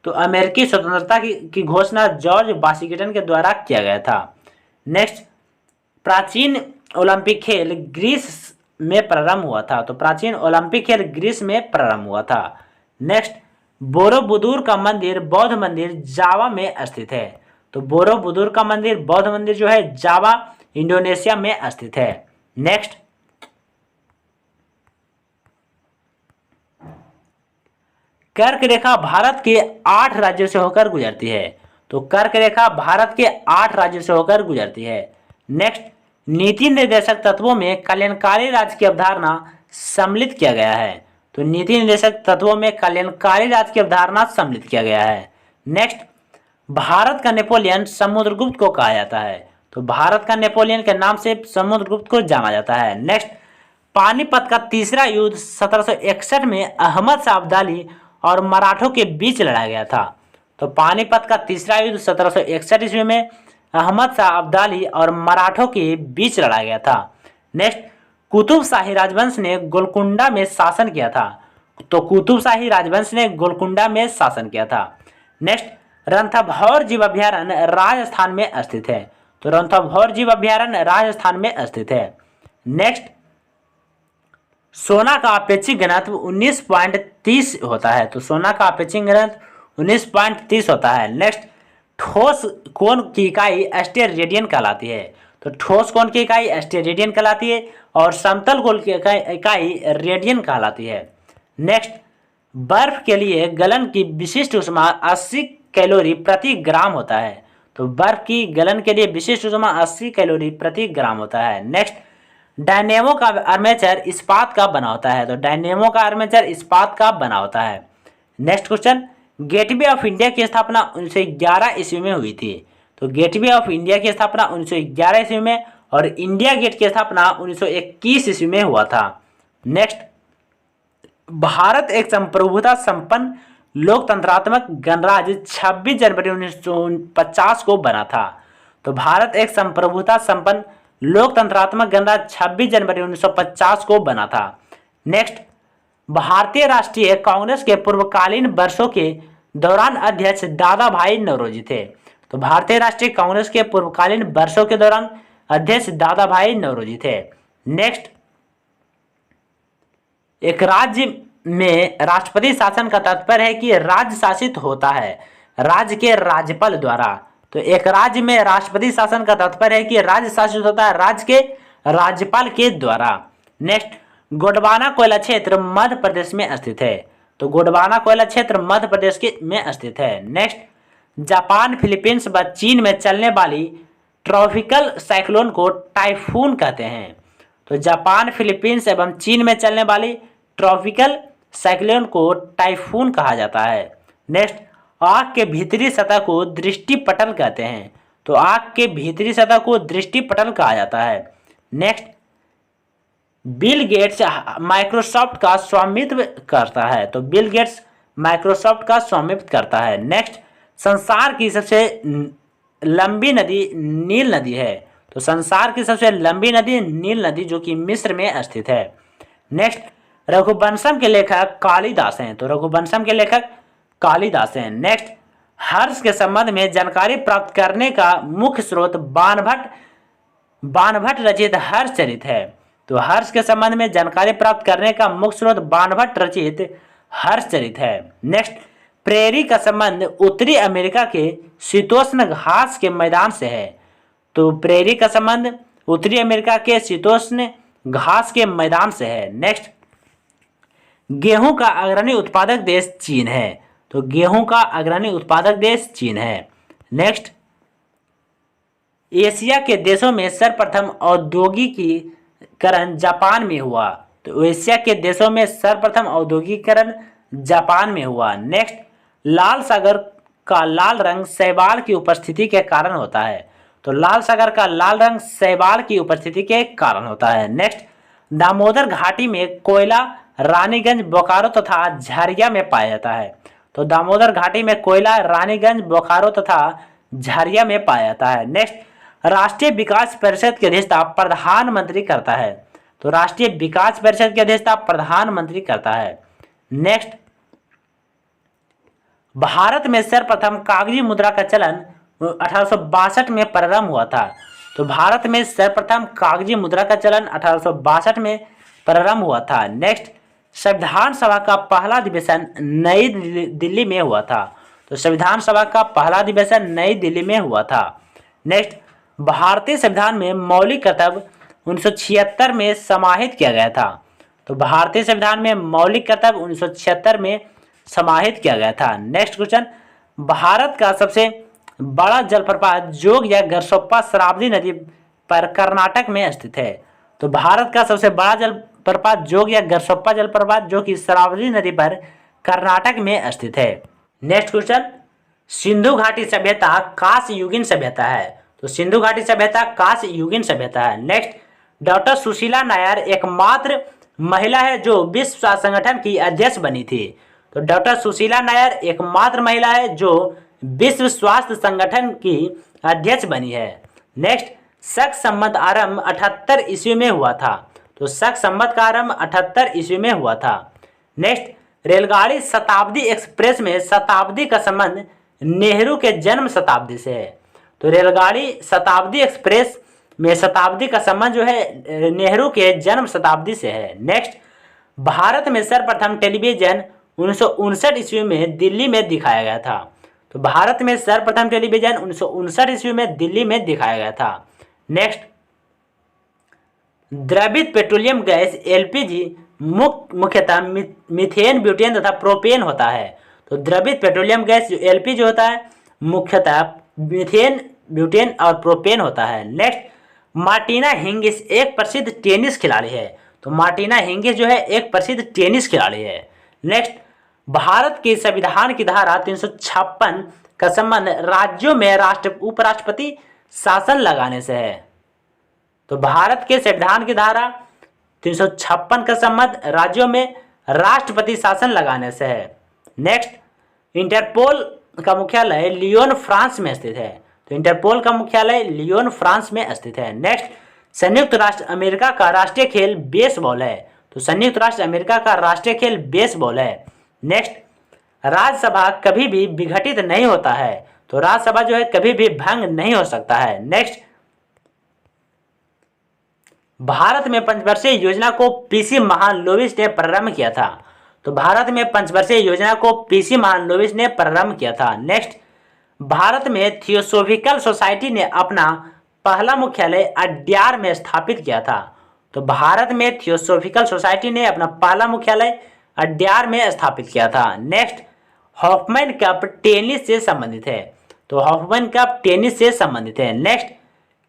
तो अमेरिकी स्वतंत्रता की घोषणा जॉर्ज वाशिंगटन के द्वारा किया गया था। नेक्स्ट, प्राचीन ओलंपिक खेल ग्रीस में प्रारंभ हुआ था। तो प्राचीन ओलंपिक खेल ग्रीस में प्रारंभ हुआ था। नेक्स्ट, बोरोबुदुर का मंदिर बौद्ध मंदिर जावा में स्थित है। तो बोरोबुदुर का मंदिर बौद्ध मंदिर जो है जावा इंडोनेशिया में स्थित है। नेक्स्ट, कर्क रेखा भारत के 8 राज्यों से होकर गुजरती है। तो कर्क रेखा भारत के 8 राज्यों से होकर गुजरती है। नेक्स्ट, नीति निर्देशक तत्वों में कल्याणकारी राज्य की अवधारणा सम्मिलित किया गया है। तो नीति निर्देशक तत्वों में कल्याणकारी राज्य की अवधारणा सम्मिलित किया गया है। नेक्स्ट, भारत का नेपोलियन समुद्रगुप्त को कहा जाता है। तो भारत का नेपोलियन के नाम से समुद्रगुप्त को जाना जाता है। नेक्स्ट, पानीपत का तीसरा युद्ध 1761 में अहमद शाह अब्दाली और मराठों के बीच लड़ा गया था। तो पानीपत का तीसरा युद्ध 1761 ईस्वी में अहमद शाह अब्दाली और मराठों के बीच लड़ा गया था। नेक्स्ट, कुतुब शाही राजवंश ने गोलकुंडा में शासन किया था। तो कुतुब शाही राजवंश ने गोलकुंडा में शासन किया था। नेक्स्ट, रणथंभौर जीव अभ्यारण्य राजस्थान में स्थित है। तो रणथंभौर जीव अभ्यारण्य राजस्थान में स्थित है। नेक्स्ट, सोना का अपेक्षिक घनत्व 19.30 होता है। तो सोना का अपेक्षिक घनत्व 19.30 होता है। नेक्स्ट, ठोस कोण की इकाई स्टेरेडियन कहलाती है। तो तो ठोस कोण की इकाई स्टेरेडियन कहलाती है और समतल गोल की इकाई रेडियन कहलाती है। नेक्स्ट, बर्फ के लिए गलन की विशिष्ट ऊष्मा 80 कैलोरी प्रति ग्राम होता है। तो बर्फ की गलन के लिए विशिष्ट ऊष्मा 80 कैलोरी प्रति ग्राम होता है। नेक्स्ट, डायनेमो का आर्मेचर इस्पात का बना होता है। तो डायनेमो का आर्मेचर इस्पात का बना होता है। Next question, gateway of India की स्थापना 1911 ईस्वी में हुई थी। तो गेटवे ऑफ इंडिया की स्थापना 1911 ईस्वी में और इंडिया गेट की स्थापना 1921 ईस्वी में हुआ था। नेक्स्ट, भारत एक संप्रभुता संपन्न लोकतंत्रात्मक गणराज्य 26 जनवरी 1950 को बना था। तो भारत एक संप्रभुता संपन्न लोकतंत्रात्मक गणराज्य 26 जनवरी 1950 को बना था। नेक्स्ट, भारतीय राष्ट्रीय कांग्रेस के पूर्वकालीन वर्षों के दौरान अध्यक्ष दादा भाई नौरोजी थे। तो भारतीय राष्ट्रीय कांग्रेस के पूर्वकालीन वर्षों के दौरान अध्यक्ष दादा भाई नौरोजी थे। नेक्स्ट, एक राज्य में राष्ट्रपति शासन का तात्पर्य है कि राज्य शासित होता है राज्य के राज्यपाल द्वारा। तो एक राज्य में राष्ट्रपति शासन का तात्पर्य है कि राज्य शासित होता है राज्य के राज्यपाल के द्वारा। नेक्स्ट, गोंडवाना कोयला क्षेत्र मध्य प्रदेश में स्थित है। तो गोंडवाना कोयला क्षेत्र मध्य प्रदेश में स्थित है। नेक्स्ट, जापान, फिलीपींस व चीन में चलने वाली ट्रॉपिकल साइक्लोन को टाइफून कहते हैं। तो जापान, फिलीपींस एवं चीन में चलने वाली ट्रॉपिकल साइक्लोन को टाइफून कहा जाता है। नेक्स्ट, आँख के भीतरी सतह को दृष्टिपटल कहते हैं। तो आँख के भीतरी सतह को दृष्टिपटल कहा जाता है। नेक्स्ट, बिल गेट्स माइक्रोसॉफ्ट का स्वामित्व करता है। तो बिल गेट्स माइक्रोसॉफ्ट का स्वामित्व करता है। नेक्स्ट, संसार की सबसे लंबी नदी नील नदी है। तो संसार की सबसे लंबी नदी नील नदी जो कि मिस्र में स्थित है। नेक्स्ट, रघुवंशम के लेखक कालिदास हैं। तो रघुवंशम के लेखक कालिदास हैं। नेक्स्ट, हर्ष के संबंध में जानकारी प्राप्त करने का मुख्य स्रोत बाणभट्ट रचित हर्षचरित है। तो हर्ष के संबंध में जानकारी प्राप्त करने का मुख्य स्रोत बाणभट्ट रचित हर्षचरित है। नेक्स्ट, प्रेरी का संबंध उत्तरी अमेरिका के शीतोष्ण घास के मैदान से है। तो प्रेरी का संबंध उत्तरी अमेरिका के शीतोष्ण घास के मैदान से है। नेक्स्ट, गेहूं का अग्रणी उत्पादक देश चीन है। तो गेहूं का अग्रणी उत्पादक देश चीन है। नेक्स्ट, एशिया के देशों में सर्वप्रथम औद्योगिकीकरण जापान में हुआ। तो एशिया के देशों में सर्वप्रथम औद्योगिकीकरण जापान में हुआ। नेक्स्ट, लाल सागर का लाल रंग शैवाल की उपस्थिति के कारण होता है। तो लाल सागर का लाल रंग शैवाल की उपस्थिति के कारण होता है। नेक्स्ट, दामोदर घाटी में कोयला रानीगंज, बोकारो तथा झरिया में पाया जाता है। तो दामोदर घाटी में कोयला रानीगंज, बोकारो तथा झरिया में पाया जाता है। नेक्स्ट, राष्ट्रीय विकास परिषद की अध्यक्षता प्रधानमंत्री करता है। तो राष्ट्रीय विकास परिषद की अध्यक्षता प्रधानमंत्री करता है। नेक्स्ट, भारत में सर्वप्रथम कागजी मुद्रा का चलन 1862 में प्रारंभ हुआ था। तो भारत में सर्वप्रथम कागजी मुद्रा का चलन 1862 में प्रारंभ हुआ था। नेक्स्ट, संविधान सभा का पहला अधिवेशन नई दिल्ली में हुआ था। तो संविधान सभा का पहला अधिवेशन नई दिल्ली में हुआ था। नेक्स्ट, भारतीय संविधान में मौलिक कर्तव्य 1976 में समाहित किया गया था। तो भारतीय संविधान में मौलिक कर्तव्य 1976 में समाहित किया गया था। नेक्स्ट क्वेश्चन, भारत का सबसे बड़ा जलप्रपात जोग या गरसोप्पा शरावती नदी पर कर्नाटक में स्थित है। तो भारत का सबसे बड़ा जलप्रपात जोग या गरसोप्पा जलप्रपात जो कि शरावती नदी पर कर्नाटक में स्थित है। नेक्स्ट क्वेश्चन, सिंधु घाटी सभ्यता कांस्य युगीन सभ्यता है। तो सिंधु घाटी सभ्यता कांस्य युगीन सभ्यता है। नेक्स्ट, डॉक्टर सुशीला नायर एकमात्र महिला है जो विश्व स्वास्थ्य संगठन की अध्यक्ष बनी थी। तो डॉक्टर सुशीला नायर एकमात्र महिला है जो विश्व स्वास्थ्य संगठन की अध्यक्ष बनी है। नेक्स्ट, शक संवत आरंभ 78 ईस्वी में हुआ था। तो शक संवत का आरंभ 78 ईस्वी में हुआ था। नेक्स्ट, रेलगाड़ी शताब्दी एक्सप्रेस में शताब्दी का संबंध नेहरू के जन्म शताब्दी से है। तो रेलगाड़ी शताब्दी एक्सप्रेस में शताब्दी का संबंध जो है नेहरू के जन्म शताब्दी से है। नेक्स्ट, भारत में सर्वप्रथम टेलीविजन 1959 ईस्वी में दिल्ली में दिखाया गया था। तो भारत में सर्वप्रथम टेलीविजन 1959 ईस्वी में दिल्ली में दिखाया गया था। नेक्स्ट, द्रवित पेट्रोलियम गैस एलपीजी मुख्यतः मीथेन, ब्यूटेन तथा प्रोपेन होता है। तो द्रवित पेट्रोलियम गैस जो एलपीजी होता है मुख्यतः मीथेन, ब्यूटेन और प्रोपेन होता है। नेक्स्ट, मार्टिना हिंगिस एक प्रसिद्ध टेनिस खिलाड़ी है। तो मार्टिना हिंगिस जो है एक प्रसिद्ध टेनिस खिलाड़ी है। नेक्स्ट, भारत के संविधान की धारा 356 का संबंध राज्यों में उपराष्ट्रपति शासन लगाने से है। तो भारत के संविधान की धारा 356 का संबंध राज्यों में राष्ट्रपति शासन लगाने से है। नेक्स्ट, इंटरपोल का मुख्यालय लियोन, फ्रांस में स्थित है। तो इंटरपोल का मुख्यालय लियोन, फ्रांस में स्थित है। नेक्स्ट, संयुक्त राष्ट्र अमेरिका का राष्ट्रीय खेल बेसबॉल है। तो संयुक्त राष्ट्र अमेरिका का राष्ट्रीय खेल बेसबॉल है। नेक्स्ट, राज्यसभा कभी भी विघटित नहीं होता है। तो राज्यसभा जो है कभी भी भंग नहीं हो सकता है। नेक्स्ट, भारत में पंचवर्षीय योजना को पीसी महालनोबिस ने प्रारंभ किया था। तो भारत में पंचवर्षीय योजना को पीसी महालनोबिस ने प्रारंभ किया था। नेक्स्ट, भारत में थियोसोफिकल सोसाइटी ने अपना पहला मुख्यालय अड्यार में स्थापित किया था। तो भारत में थियोसोफिकल सोसाइटी ने अपना पहला मुख्यालय अड्यार में स्थापित किया था। नेक्स्ट, हॉफमैन कप टेनिस से संबंधित है। तो हॉफमैन कप टेनिस से संबंधित है। नेक्स्ट,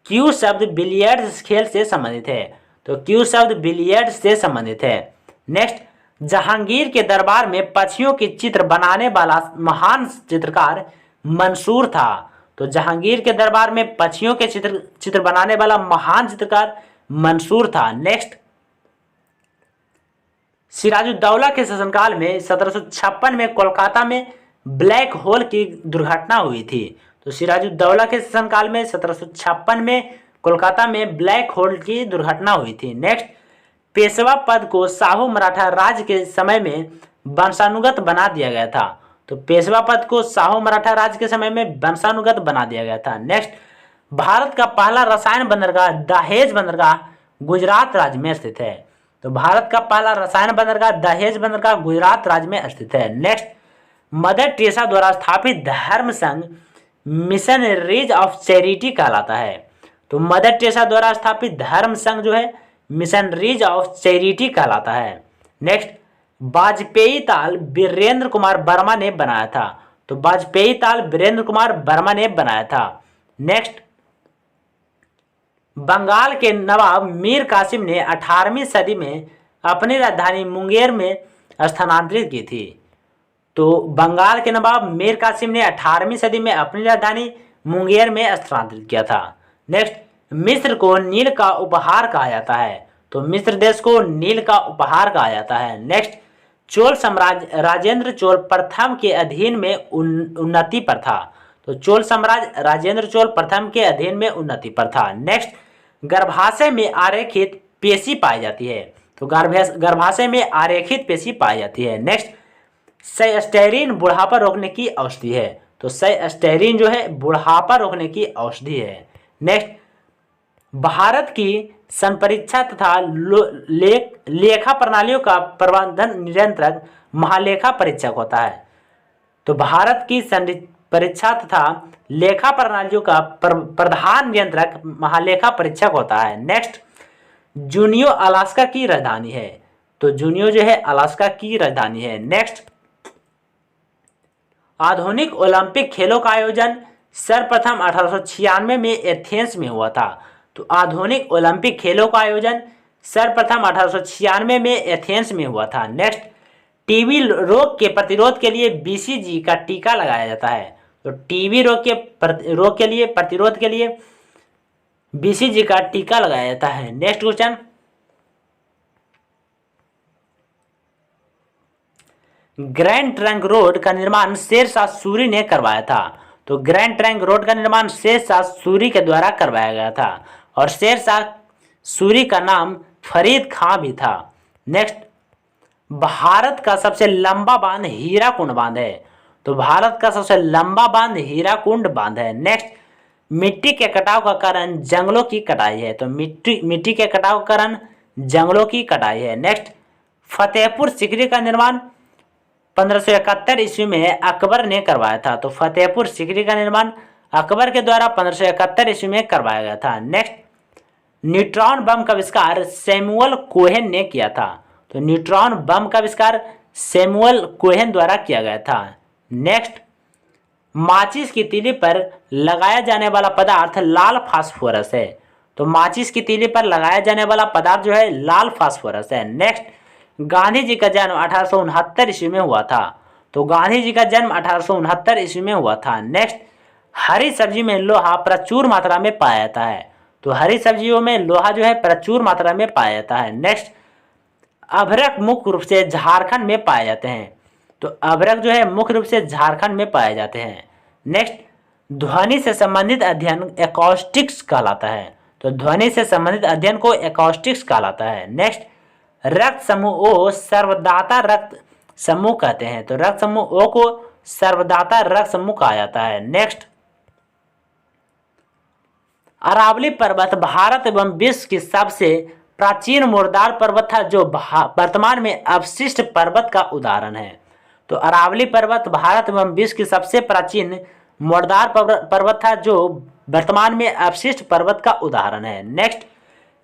क्यू शब्द बिलियर्ड्स खेल से संबंधित है। तो क्यू शब्द बिलियर्ड्स से संबंधित है। नेक्स्ट, जहांगीर के दरबार में पक्षियों के चित्र बनाने वाला महान चित्रकार मंसूर था। तो जहांगीर के दरबार में पक्षियों के चित्र बनाने वाला महान चित्रकार मंसूर था। नेक्स्ट, सिराजुद्दौला के शासनकाल में 1756 में कोलकाता में ब्लैक होल की दुर्घटना हुई थी। तो सिराजुद्दौला के शासनकाल में 1756 में कोलकाता में ब्लैक होल की दुर्घटना हुई थी। नेक्स्ट, पेशवा पद को शाहू मराठा राज के समय में वंशानुगत बना दिया गया था। तो पेशवा पद को शाहू मराठा राज के समय में वंशानुगत बना दिया गया था। नेक्स्ट, भारत का पहला रसायन बंदरगाह दहेज बंदरगाह गुजरात राज्य में स्थित है। तो भारत का पहला रसायन बंदरगाह दहेज बंदरगाह गुजरात राज्य में स्थित है। नेक्स्ट, मदर टेरेसा द्वारा स्थापित धर्म संघ मिशनरीज ऑफ चैरिटी कहलाता है। तो मदर टेरेसा द्वारा स्थापित धर्म संघ जो है मिशनरीज ऑफ चैरिटी कहलाता है। नेक्स्ट, वाजपेयी ताल वीरेंद्र कुमार वर्मा ने बनाया था। तो वाजपेयी ताल वीरेंद्र कुमार वर्मा ने बनाया था। नेक्स्ट, बंगाल के नवाब मीर कासिम ने 18वीं सदी में अपनी राजधानी मुंगेर में स्थानांतरित की थी। तो बंगाल के नवाब मीर कासिम ने 18वीं सदी में अपनी राजधानी मुंगेर में स्थानांतरित किया था। नेक्स्ट, मिस्र को नील का उपहार कहा जाता है। तो मिस्र देश को नील का उपहार कहा जाता है। नेक्स्ट, चोल साम्राज्य राजेंद्र चोल प्रथम के अधीन में उन्नति पर था। तो चोल साम्राज्य राजेंद्र चोल प्रथम के अधीन में उन्नति पर था। नेक्स्ट, गर्भाशय में आरेखित पेशी पाई जाती है। तो गर्भाशय में आरेखित पेशी पाई जाती है। नेक्स्ट, साइस्टेरिन बुढ़ापा रोकने की औषधि है। तो साइस्टेरिन जो है बुढ़ापा रोकने की औषधि है। नेक्स्ट, भारत की संपरीक्षा तथा लेखा प्रणालियों का प्रबंधन नियंत्रक महालेखा परीक्षक होता है। तो भारत की परीक्षा तथा लेखा प्रणालियों का प्रधान नियंत्रक महालेखा परीक्षक होता है। नेक्स्ट, जूनियो अलास्का की राजधानी है। तो जूनियो जो है अलास्का की राजधानी है। नेक्स्ट, आधुनिक ओलंपिक खेलों का आयोजन सर्वप्रथम 1896 में एथेंस में हुआ था। तो आधुनिक ओलंपिक खेलों का आयोजन सर्वप्रथम 1896 में एथेंस में हुआ था। नेक्स्ट, टीबी रोग के प्रतिरोध के लिए बीसीजी का टीका लगाया जाता है। तो टीबी रोग के लिए प्रतिरोध के लिए बीसीजी का टीका लगाया जाता है। Next question, grand trunk road का निर्माण शेरशाह सूरी ने करवाया था। तो ग्रैंड ट्रंक रोड का निर्माण शेरशाह सूरी के द्वारा करवाया गया था और शेरशाह सूरी का नाम फरीद खां भी था। नेक्स्ट, भारत का सबसे लंबा बांध हीराकुंड बांध है। तो भारत का सबसे लंबा बांध हीराकुंड बांध है। नेक्स्ट, मिट्टी के कटाव का कारण जंगलों की कटाई है। तो मिट्टी के कटाव का कारण जंगलों की कटाई है। नेक्स्ट, फतेहपुर सीकरी का निर्माण 1571 ईस्वी में अकबर ने करवाया था। तो फतेहपुर सीकरी का निर्माण अकबर के द्वारा 1571 ईस्वी में करवाया गया था। नेक्स्ट, न्यूट्रॉन बम का आविष्कार सैमुअल कोहेन ने किया था। तो न्यूट्रॉन बम का आविष्कार सैमुअल कोहेन द्वारा किया गया था। नेक्स्ट, माचिस की तीली पर लगाया जाने वाला पदार्थ लाल फास्फोरस है। तो माचिस की तीली पर लगाया जाने वाला पदार्थ जो है लाल फास्फोरस है। नेक्स्ट, गांधी जी का जन्म 1869 ईस्वी में हुआ था। तो गांधी जी का जन्म 1869 ईस्वी में हुआ था। नेक्स्ट, हरी सब्जी में लोहा प्रचुर मात्रा में पाया जाता है। तो हरी सब्जियों में लोहा जो है प्रचुर मात्रा में पाया जाता है। नेक्स्ट, अभ्रक मुख्य रूप से झारखंड में पाए जाते हैं। तो अभ्रक जो है मुख्य रूप से झारखंड में पाए जाते हैं। नेक्स्ट, ध्वनि से संबंधित अध्ययन एकॉस्टिक्स कहलाता है। तो ध्वनि से संबंधित अध्ययन को एकॉस्टिक्स कहलाता है। नेक्स्ट, रक्त समूह ओ सर्वदाता रक्त समूह कहते हैं। तो रक्त समूह ओ को सर्वदाता रक्त समूह कहा जाता है। नेक्स्ट, अरावली पर्वत भारत एवं विश्व की सबसे प्राचीन मुर्दार पर्वत था जो वर्तमान में अवशिष्ट पर्वत का उदाहरण है। तो अरावली पर्वत भारत एवं विश्व की सबसे प्राचीन मुर्दार पर्वत था जो वर्तमान में अवशिष्ट पर्वत का उदाहरण है। नेक्स्ट,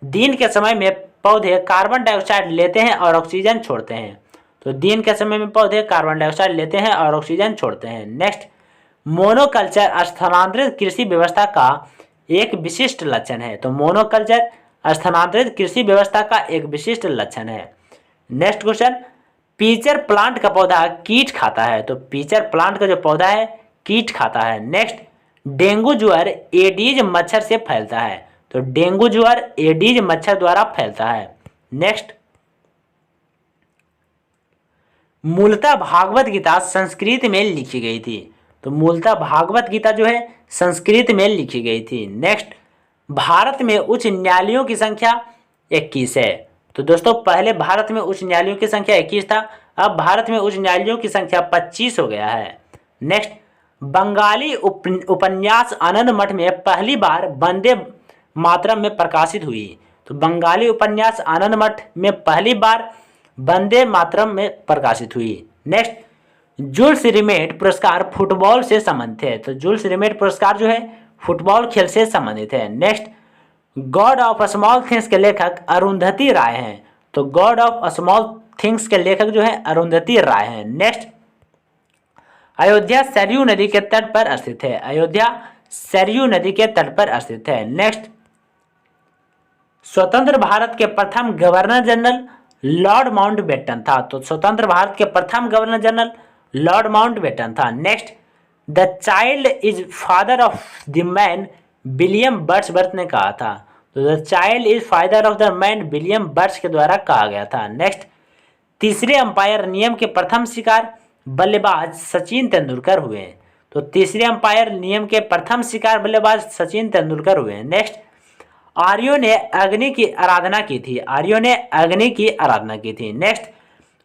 दिन के समय में पौधे कार्बन डाइऑक्साइड लेते हैं और ऑक्सीजन छोड़ते हैं। तो दिन के समय में पौधे कार्बन डाइऑक्साइड लेते हैं और ऑक्सीजन छोड़ते हैं। नेक्स्ट, मोनोकल्चर स्थानांतरित कृषि व्यवस्था का एक विशिष्ट लक्षण है। तो मोनोकल्चर स्थानांतरित कृषि व्यवस्था का एक विशिष्ट लक्षण है। नेक्स्ट क्वेश्चन, पीचर प्लांट का पौधा कीट खाता है। तो पीचर प्लांट का जो पौधा है कीट खाता है। नेक्स्ट, डेंगू ज्वर एडीज मच्छर से फैलता है। तो डेंगू ज्वर एडीज मच्छर द्वारा फैलता है। नेक्स्ट, मूलतः भागवत गीता संस्कृत में लिखी गई थी। तो मूलतः भागवत गीता जो है संस्कृत में लिखी गई थी। नेक्स्ट, भारत में उच्च न्यायालयों की संख्या 21 है। तो दोस्तों पहले भारत में उच्च न्यायालयों की संख्या 21 था, अब भारत में उच्च न्यायालयों की संख्या 25 हो गया है। नेक्स्ट, बंगाली उपन्यास आनंद मठ में पहली बार वंदे मातरम में प्रकाशित हुई। तो बंगाली उपन्यास आनंद मठ में पहली बार वंदे मातरम में प्रकाशित हुई। नेक्स्ट, जुल्स रिमेट पुरस्कार फुटबॉल से संबंधित है। तो जुल्स रिमेट पुरस्कार जो है फुटबॉल खेल से संबंधित है। Next, God of small things के लेखक अरुंधति राय हैं। तो गॉड ऑफ स्मॉल थिंग्स के लेखक जो है अरुंधति राय हैं। नेक्स्ट, अयोध्या सरयू नदी के तट पर स्थित है। अयोध्या सरयू नदी के तट पर स्थित है। नेक्स्ट, स्वतंत्र भारत के प्रथम गवर्नर जनरल लॉर्ड माउंटबेटन था। तो स्वतंत्र भारत के प्रथम गवर्नर जनरल लॉर्ड माउंटबेटन था। Next, the child is father of the man William Wordsworth ने कहा था। तो the child is father of the man William words के द्वारा कहा गया था। नेक्स्ट, तीसरे अंपायर नियम के प्रथम शिकार बल्लेबाज सचिन तेंदुलकर हुए। तो तीसरे अंपायर नियम के प्रथम शिकार बल्लेबाज सचिन तेंदुलकर हुए। नेक्स्ट, आर्यों ने अग्नि की आराधना की थी। आर्यों ने अग्नि की आराधना की थी। नेक्स्ट,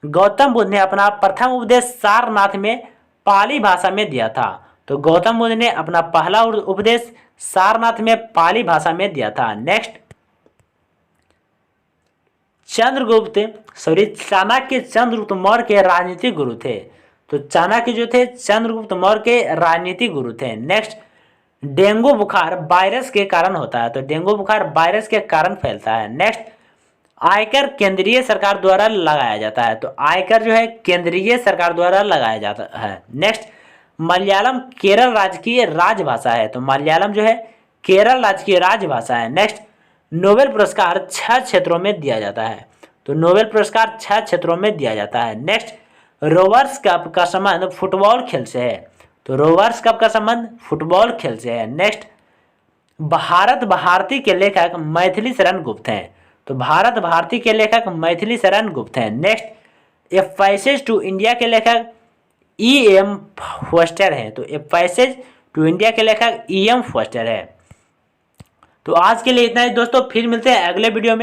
गौतम बुद्ध ने अपना प्रथम उपदेश सारनाथ में पाली भाषा में दिया था। तो गौतम बुद्ध ने अपना पहला उपदेश सारनाथ में पाली भाषा में दिया था। नेक्स्ट, चाणक्य चंद्रगुप्त मौर्य के राजनीतिक गुरु थे। तो चाणक्य जो थे चंद्रगुप्त मौर्य के राजनीतिक गुरु थे। नेक्स्ट, डेंगू बुखार वायरस के कारण होता है। तो डेंगू बुखार वायरस के कारण फैलता है। नेक्स्ट, आयकर केंद्रीय सरकार द्वारा लगाया जाता है। तो आयकर जो है केंद्रीय सरकार द्वारा लगाया जाता है। नेक्स्ट, मलयालम केरल राज्य की राजभाषा है। तो मलयालम जो है केरल राज्य की राजभाषा है। नेक्स्ट, नोबेल पुरस्कार 6 क्षेत्रों में दिया जाता है। तो नोबेल पुरस्कार 6 क्षेत्रों में दिया जाता है। नेक्स्ट, रोवर्स कप का संबंध फुटबॉल खेल से है। तो रोवर्स कप का संबंध फुटबॉल खेल से है। नेक्स्ट, भारत भारती के लेखक मैथिली शरण गुप्त हैं। तो भारत भारती के लेखक मैथिली शरण गुप्त हैं। Next, a passage to India के लेखक E.M. फोस्टर हैं। तो ए पैसेज टू इंडिया के लेखक E.M. फोस्टर है। तो आज के लिए इतना ही दोस्तों, फिर मिलते हैं अगले वीडियो में।